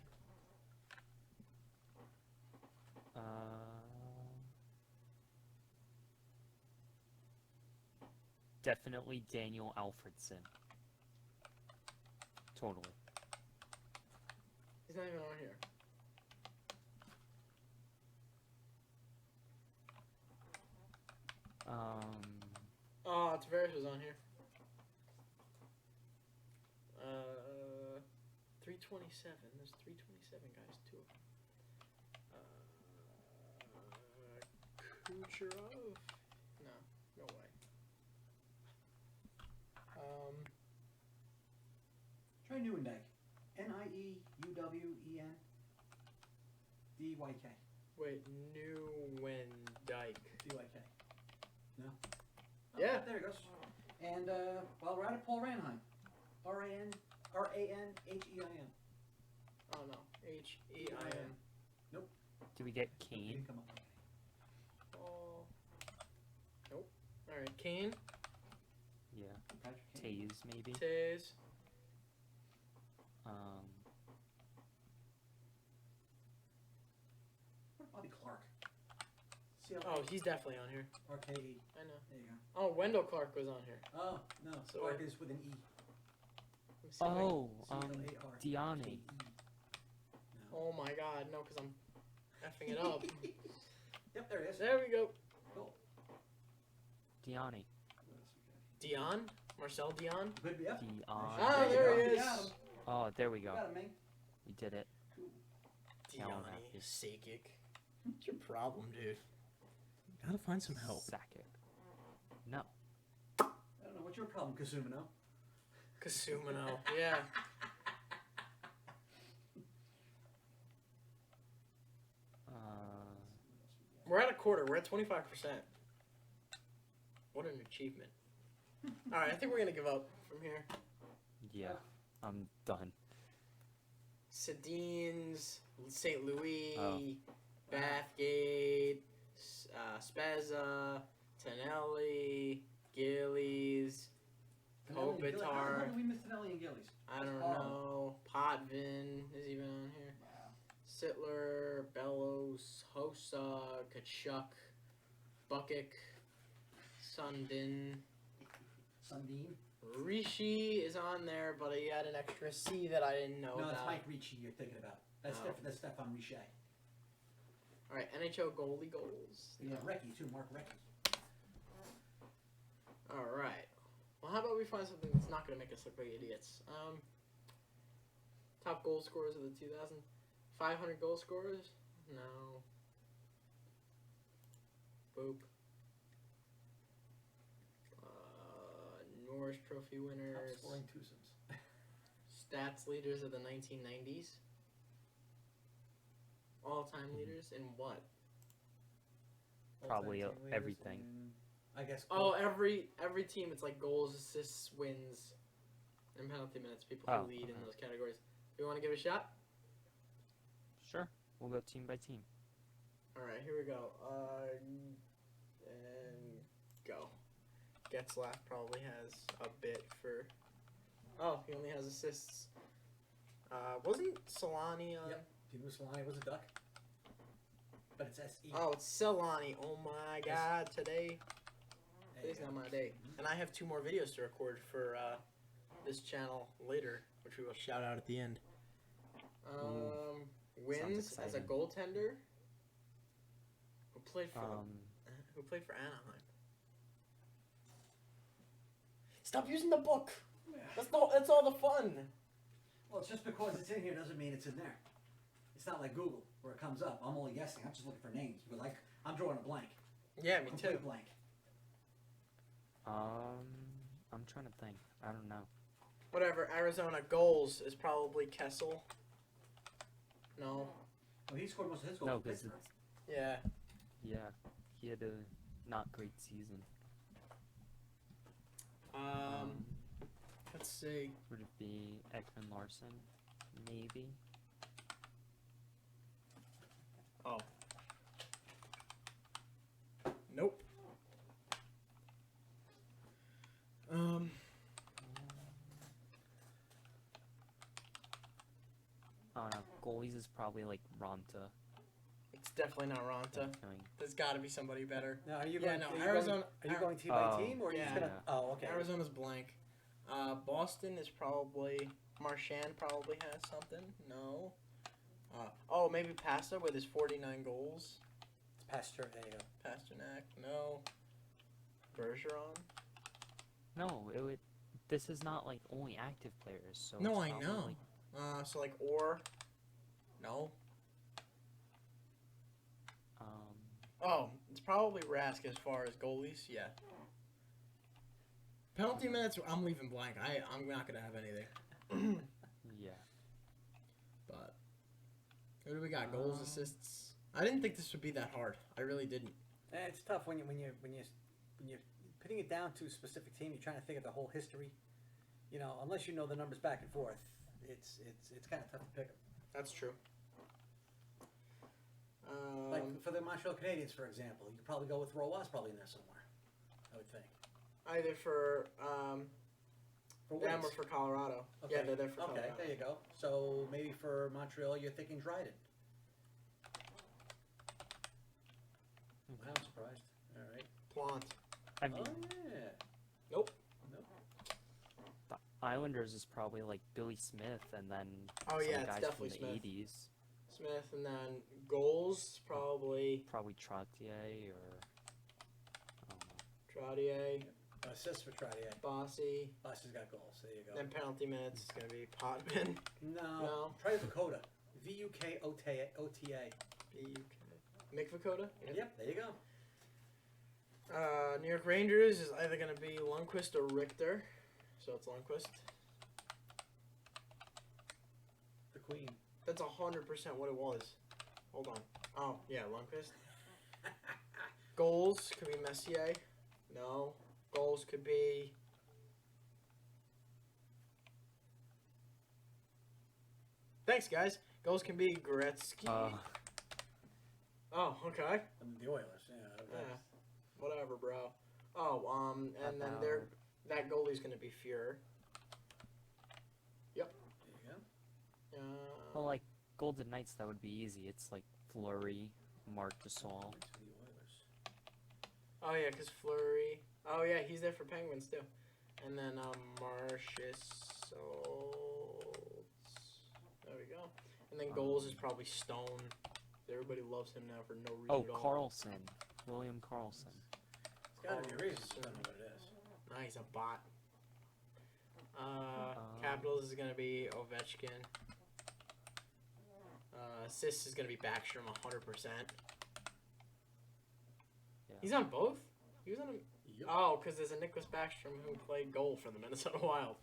Definitely Daniel Alfredson. Totally. He's not even on here. Oh, Tavares was on here. 327. There's 327 guys, two of them. Kucherov? No way. Try Nieuwendyk. Nieuwen DYK. Wait, Nieuwendyk. DYK. No? Oh, Yeah. There it goes. And, while we're at it, Paul Ranheim. Ranheim. Oh no, Heim. Do we get He Kane? didn't come up. Oh. Nope. Alright, Kane. Yeah. Patrick Kane. Taze, maybe? Taze. What Bobby Clark? Oh, he's definitely on here. RKE. I know. There you go. Oh, Wendell Clark was on here. Oh, no. So Clark I- is with an E. Let me see if I can- Oh, C-L-A-R. Diane. No. Oh my god, no, because I'm effing it up. Yep, there it is. There we go. Cool. Diane. Dion? Marcel Dion? Good, yeah. Dion. Ah, you there go. he You is. got him. Oh, there we go. Got him, man. We did it. Cool. Now I'm Dion, happy. Sakic. What's your problem, dude? Gotta find some help. Sakic. No. I don't know. What's your problem, Kazumino? Kasumino, yeah. We're at a quarter. We're at 25%. What an achievement. Alright, I think we're gonna give up from here. Yeah. I'm done. Sedines, St. Louis, Oh. Bathgate, Spezza, Tonelli, Gillies, How Kopitar. did we miss Tonelli and Gillies? I don't know. Potvin is even on here. Wow. Sittler, Bellows, Hossa, Kachuk, Bukic, Sundin. Sundin? Rishi is on there, but he had an extra C that I didn't know No, about. it's Mike Ricci you're thinking about. That's Oh. That's Stefan Riche. Alright, NHL goalie goals. Yeah, Recchi too, Mark Recchi. Alright. Well, how about we find something that's not going to make us look like idiots? Top goal scorers of the 500 goal scorers? No. Boop. Norris Trophy Top winners. scoring twosomes. Stats leaders of the 1990s. All-time leaders in what? Probably All-time team leaders everything. in, I guess. Oh, every team, it's like goals, assists, wins, and penalty minutes. People who Oh, lead in okay. those categories. You want to give it a shot? Sure. We'll go team by team. All right, here we go. And go. Getzlaff probably has a bit for. Oh, he only has assists. Wasn't Solani on? Yep. Timo Solani was a duck. But it's S-E. Oh, it's Solani. Oh my God! Today's There you not go. my day. And I have 2 more videos to record for this channel later, which we will shout out at the end. Wins as a exciting. goaltender. Who played for Anaheim? Stop using the book. That's all the fun. Well, it's just because it's in here doesn't mean it's in there. It's not like Google. where it comes up. I'm only guessing. I'm just looking for names. But like, I'm drawing a blank. Yeah, me Complete too. blank. I'm trying to think. I don't know. Whatever. Arizona goals is probably Kessel. No. Well, he scored most of his goals. No, for because Pittsburgh. Yeah. he had a not great season. Let's see. Would it be Ekman Larson? Maybe. Oh. Nope. I don't know. Goalies is probably like Ronta. It's definitely not Ronta. Definitely. There's got to be somebody better. Now, are you Yeah, going? no, are you Arizona- Going, are you going team Oh, by team, or are you just yeah. gonna? Oh, okay. Arizona's blank. Boston is probably Marchand. Probably has something. No. Oh, maybe Pasta with his 49 goals. It's Pastor. There you go. Pasternak. No. Bergeron. No, it would. This is not like only active players. So No, it's I probably, know. Like, So like or. No. Oh, it's probably Rask as far as goalies. Yeah. Penalty minutes. I'm leaving blank. I'm not gonna have any there. yeah. But what do we got? Goals, assists. I didn't think this would be that hard. I really didn't. It's tough when you're putting it down to a specific team. You're trying to think of the whole history. You know, unless you know the numbers back and forth, it's kind of tough to pick them. That's true. Like for the Montreal Canadiens, for example, you could probably go with Roy probably in there somewhere. I would think. Either for them Wins. or for Colorado. Okay. Yeah, they're there for Colorado. Okay, there you go. So maybe for Montreal, you're thinking Dryden. I'm surprised. All right. Plant. I mean, yeah. Nope. the Islanders is probably like Billy Smith, and then Oh, some yeah, it's guys definitely from the Smith. '80s. Smith, and then goals probably Probably Trottier or I don't know. Trottier, Assists for Trottier. Bossy. Boss has got goals. There you go. Then penalty minutes is gonna be Potman. No. No. Try Vukota. Vukota. Mick Vakota. Yep. There you go. New York Rangers is either gonna be Lundqvist or Richter, so it's Lundqvist. The Queen. That's 100% what it was. Hold on. Oh yeah, Lundqvist. Goals could be Messier. No. Goals could be. Thanks, guys. Goals can be Gretzky. Oh, okay. The Oilers. Yeah. Yeah. Whatever, bro. Oh, and then About- that goalie's gonna be Fuhrer. There you go. Well, like Golden Knights, that would be easy. It's like Fleury, Mark Gasol. Points for the Oilers. Oh yeah, cause Fleury. Oh yeah, he's there for Penguins too. And then Marcus. There we go. And then goals is probably Stone. Everybody loves him now for no reason Oh, at all. Carlson, William Carlson. It's got to be a reason. I don't know what it is. Nah, he's a bot. Capitals is gonna be Ovechkin. Assists is gonna be Backstrom 100%. Yeah. He's on both. He was on. Yep. Oh, because there's a Nicholas Backstrom who played goal for the Minnesota Wild.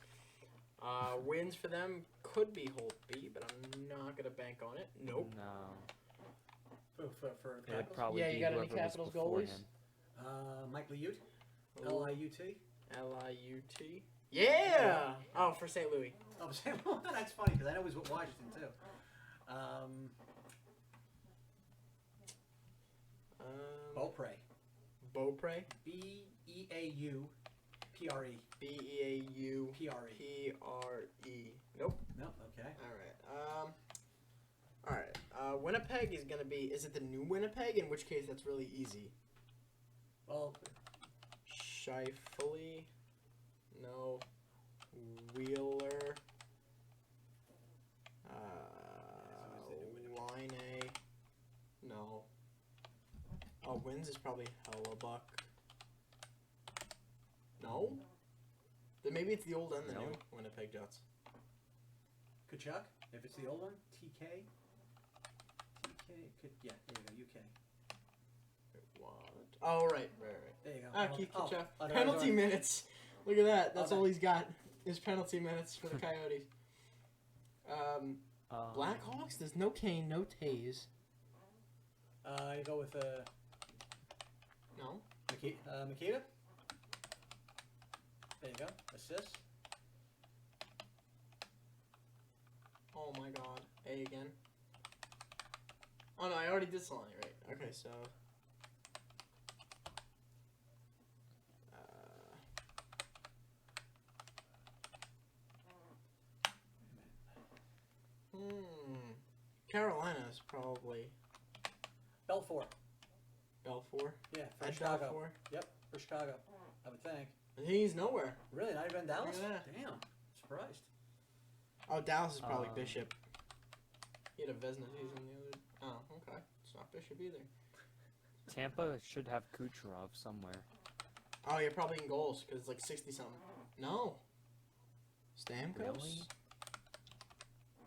Wins for them could be Holtby, but I'm not gonna bank on it. Nope. No, For it would Capitals? probably Yeah, be you got any whoever was Capitals before goalies? him. Mike Liut. Liut. Liut. Yeah. Oh, for St. Louis. Oh, that's funny because I know he's with Washington too. Beaupre. Beaupre. Beaupre. Beaupre. Nope. No. Okay. All right. Winnipeg is gonna be. Is it the new Winnipeg? In which case, that's really easy. Well, Scheifele. No. Wheeler. Line A. No. Oh, wins is probably Hellebuck. No. Then maybe it's the old and the No. new Winnipeg Jets. Kachuk. If it's the old one, TK. Yeah, there you go, UK. What? Oh, right. There you go. Ah, Keith Kitchoff. oh, Penalty minutes. Look at that. That's Okay. all he's got. Is penalty minutes for the Coyotes. Blackhawks. There's no Kane, no Taze. You go with No. Makita. There you go. Assist. Oh my God. A again. Oh no, I already did Solani, right? Okay, so. Carolina is probably Belfour. Belfour. Yeah, for At Chicago. Belfour. Yep, for Chicago. I would think. He's nowhere. Really, not even in Dallas? Yeah. Damn. Surprised. Oh, Dallas is probably Um, Bishop. He had a Vezina season the other. Oh, okay. It's not Bishop either. Tampa should have Kucherov somewhere. Oh, you're probably in goals because it's like 60 something. No. Stamkos? Really?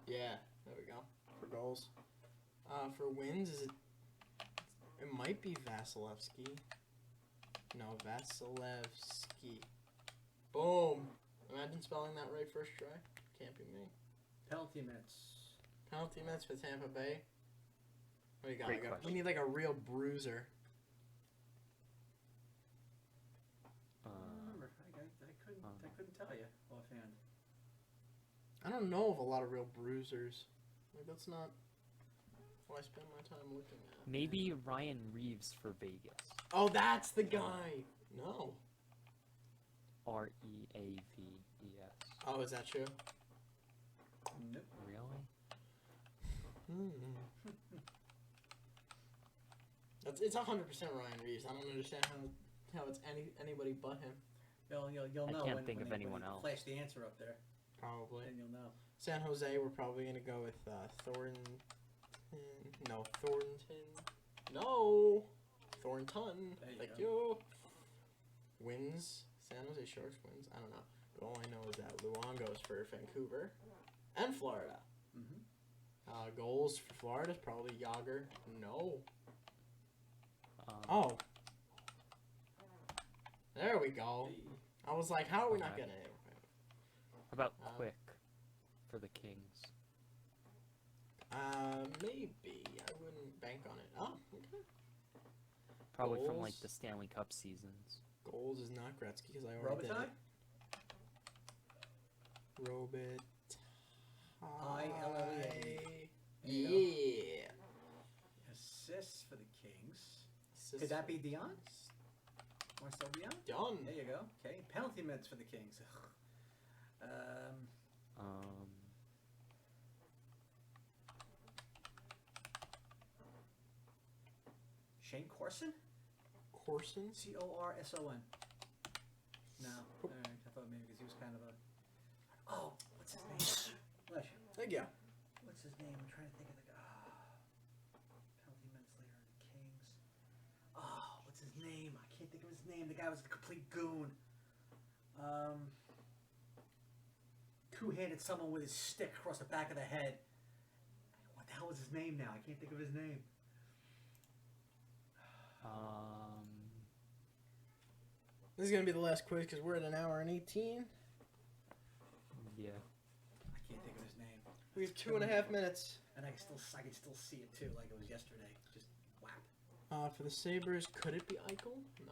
Yeah, there we go. For goals. For wins, is it? It might be Vasilevsky. No, Vasilevsky. Boom. Imagine spelling that right first try. Can't be me. Penalty minutes. Penalty minutes for Tampa Bay. What do you got? Great We question. need like a real bruiser. I don't remember. I couldn't tell you offhand. I don't know of a lot of real bruisers. Like that's not what I spend my time looking at. Maybe Ryan Reeves for Vegas. Oh, that's the guy. No. Reaves. Oh, is that true? Nope. Really? It's 100% Ryan Reeves. I don't understand how it's anybody but him. You'll I know can't when, think when of they, anyone when they else. flash the answer up there. Probably. Then you'll know. San Jose, we're probably gonna go with Thornton. No, Thornton. No, Thornton. There you Thank go. you. Wins. San Jose Sharks wins. I don't know. But all I know is that Luongo's for Vancouver and Florida. Mm-hmm. Goals for Florida is probably Yager. No. Um, Oh. There we go. I was like, how are we not Okay. getting it? How about Um, Quick for the Kings? Maybe. I wouldn't bank on it. Oh, okay. Probably from like Goals. the Stanley Cup seasons. Goals is not Gretzky because I already Robitaille? did it. Robitaille. ILLE. Yeah. Assists for the Kings. Assists Could that for be the Dion? Kings. Want to still Dion? Done. There you go. Okay. Penalty minutes for the Kings. Shane Corson? Corson. Corson? No. Alright, I thought maybe because he was kind of a. Oh, what's his name? Bless you. Thank you. What's his name? I'm trying to think of the guy. Penalty minutes later, the Kings. Oh, what's his name? I can't think of his name. The guy was a complete goon. Two-handed someone with his stick across the back of the head. What the hell was his name now? I can't think of his name. This is gonna be the last quiz because we're at an hour and 18. Yeah. I can't think of his name. We have 2.5 minutes. And I can still see it too, like it was yesterday. Just whap. For the Sabres, could it be Eichel? No.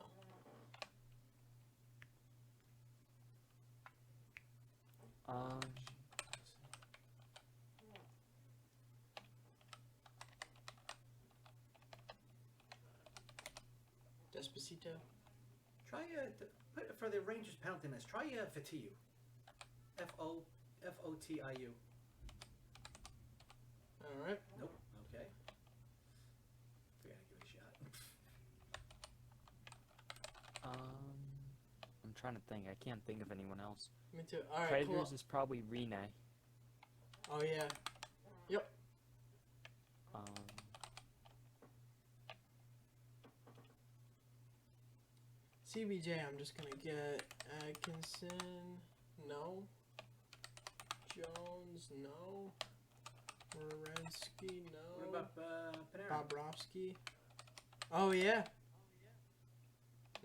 Despacito. Try for the Rangers penalty minutes. Try Fatiu. Fotiu. All right. Nope. Okay. We gotta give it a shot. I'm trying to think. I can't think of anyone else. Me too. All right. Predators is probably Rene. Oh yeah. Yep. CBJ, I'm just gonna get Atkinson. No. Jones. No. Werenski, no. What about Panarin? Bobrovsky. Oh, yeah.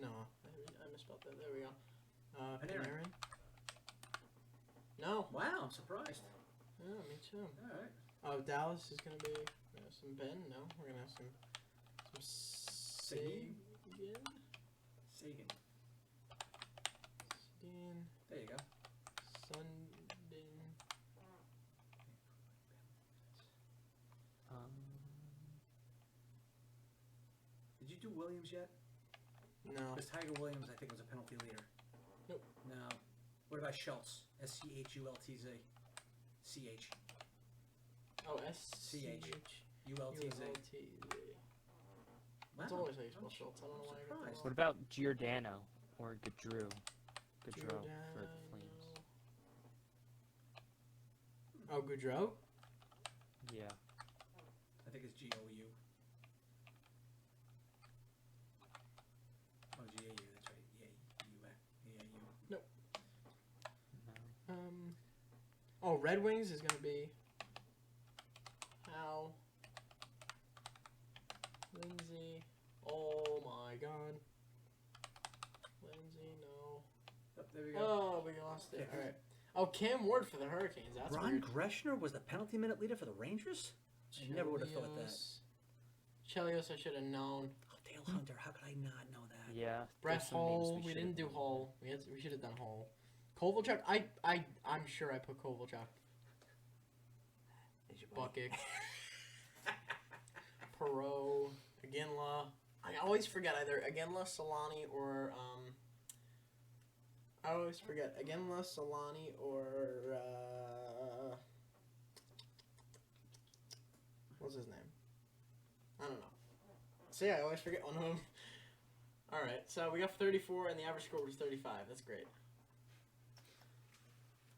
No, I misspelled that. There we go. Panarin. No. Wow, I'm surprised. Yeah, me too. All right. Oh, Dallas is going to be some Ben. No, we're going to have some Sagan. Sagan. Sagan. There you go. Sundin. Did you do Williams yet? No. Because Tiger Williams, I think, was a penalty leader. Nope. No. What about Schultz? SCHULTZ. CH. Oh, SCH. ULTZ. That's Wow. always how you spell Schultz. I don't know why I got that surprised. wrong. What about Giordano or Gaudreau? Gaudreau for the Giordano. Flames. Oh, Gaudreau? Yeah. I think it's GOU. Oh, GAU, that's right. No. Oh, Red Wings is going to be Hal, Lindsay. Oh my God. Lindsay, no. Oh, there we go. Oh, we lost it. Okay. All right. Oh, Cam Ward for the Hurricanes. That's Ron weird. Greshner was the penalty minute leader for the Rangers? I never would have thought that. Chelios, I should have known. Oh, Dale Hunter, how could I not know that? Yeah. Brett there's some names Hull. We should've didn't do known. Hull. We should have done Hull. Kovalchuk. I'm sure I put Kovalchuk. There's your buddy. Bucket. Perot. Aginla. I always forget either Aginla, Solani, or I always forget Aginla, Solani, or what's his name? I don't know. See, I always forget one of them. All right, so we got 34, and the average score was 35. That's great.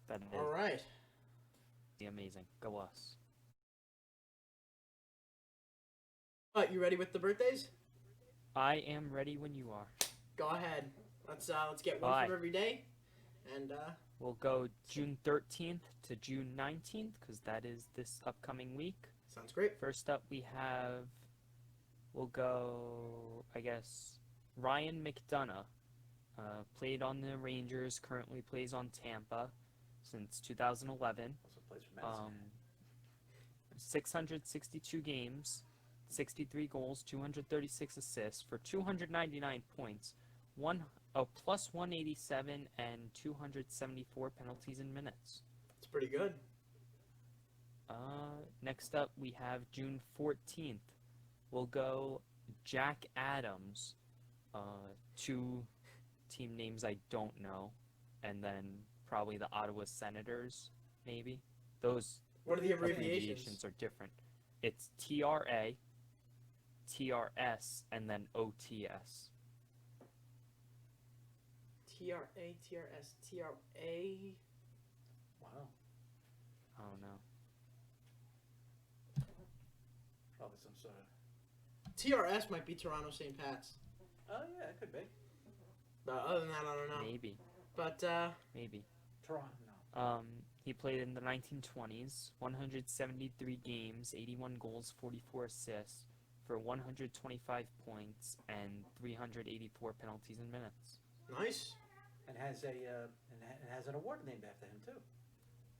That is All right. amazing. Go us. You ready with the birthdays? I am ready when you are. Go ahead. Let's get one Bye. from every day, and We'll go June 13th to June 19th because that is this upcoming week. sounds great. First up, we'll go, I guess, Ryan McDonough. Played on the Rangers, currently plays on Tampa since 2011. Also plays for Madison. 662 games, 63 goals, 236 assists for 299 points, plus 187 and 274 penalties in minutes. It's pretty good. Next up, we have June 14th. We'll go Jack Adams, two team names I don't know, and then probably the Ottawa Senators, maybe. Those What are the abbreviations abbreviations? are different. It's TRA, TRS, and then OTS. TRA, TRS, TRA. Wow. I don't know. Probably some sort of. TRS might be Toronto St. Pat's. Oh, yeah, it could be. But other than that, I don't know. Maybe. But Maybe. Toronto, no. He played in the 1920s, 173 games, 81 goals, 44 assists for 125 points and 384 penalties in minutes. nice. And has has an award named after him too.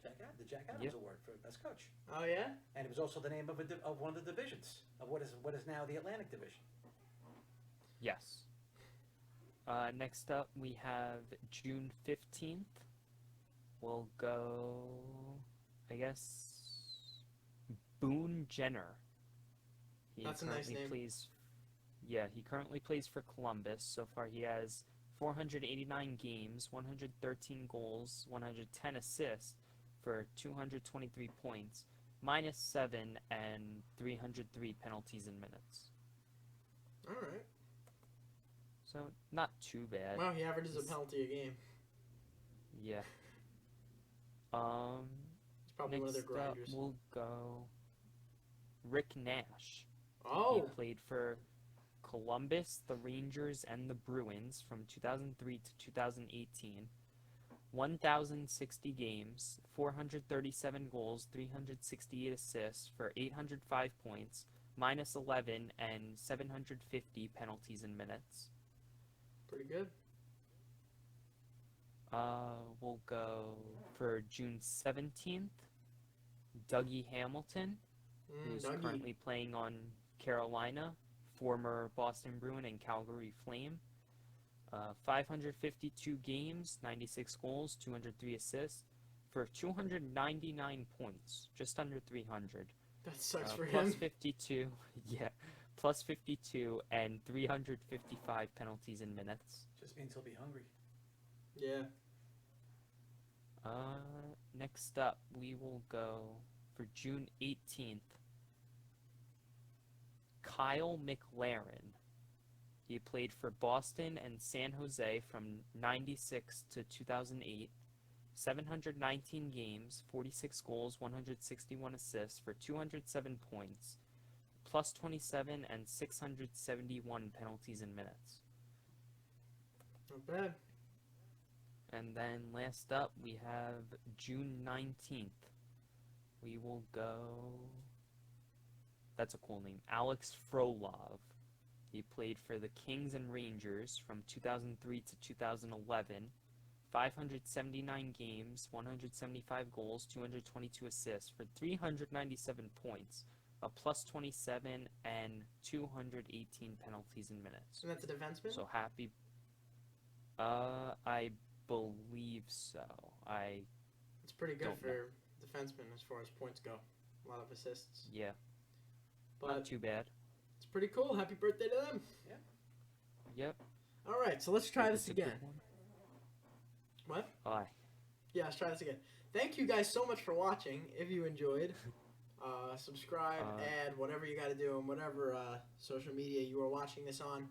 The Jack Adams Yep. Award for best coach. Oh yeah. And it was also the name of of one of the divisions of what is now the Atlantic Division. Yes. Next up, we have June 15th. We'll go, I guess, Boone Jenner. That's a nice name. He currently plays for Columbus. So far, he has 489 games, 113 goals, 110 assists for 223 points, -7 and 303 penalties in minutes. All right. So not too bad. Wow, he averages a penalty a game. Yeah. It's probably one of their Next up, grinders. we'll go Rick Nash. He Oh, played for Columbus, the Rangers, and the Bruins from 2003 to 2018. 1,060 games, 437 goals, 368 assists for 805 points, minus 11, and 750 penalties and minutes. Pretty good. We'll go for June 17th. Dougie Hamilton, who's Dougie. currently playing on Carolina, former Boston Bruin and Calgary Flame. 552 games, 96 goals, 203 assists for 299 points, just under 300. That sucks for Plus him. 52, yeah, plus 52 and 355 penalties and minutes. Just means he'll be hungry. Yeah. Next up, we will go for June 18th. Kyle McLaren. He played for Boston and San Jose from 96 to 2008. 719 games, 46 goals, 161 assists for 207 points, plus 27 and 671 penalties and minutes. Not bad. And then last up, we have June 19th. We will go... That's a cool name. Alex Frolov. He played for the Kings and Rangers from 2003 to 2011. 579 games, 175 goals, 222 assists for 397 points, a plus 27 and 218 penalties and minutes. And that's a defenseman? So happy. I believe so. It's pretty good don't for defensemen as far as points go. A lot of assists. Yeah, But not too bad. it's pretty cool. Happy birthday to them. Yep. All right, so let's try this It's a good again. one. What? Aye. Yeah, let's try this again. Thank you guys so much for watching. If you enjoyed, subscribe, add, whatever you got to do on whatever social media you are watching this on.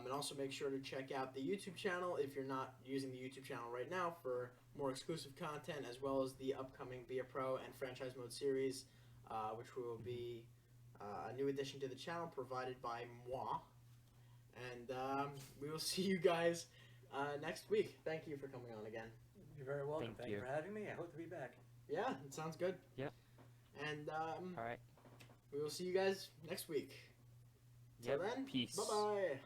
And also make sure to check out the YouTube channel if you're not using the YouTube channel right now for more exclusive content, as well as the upcoming Be a Pro and Franchise Mode series, which will be a new addition to the channel provided by moi. And we will see you guys next week. Thank you for coming on again. You're very welcome. Thank Thank you you. for having me. I hope to be back. Yeah, it sounds good. Yep. And All right. we will see you guys next week. Till Yep. then, Peace. bye-bye.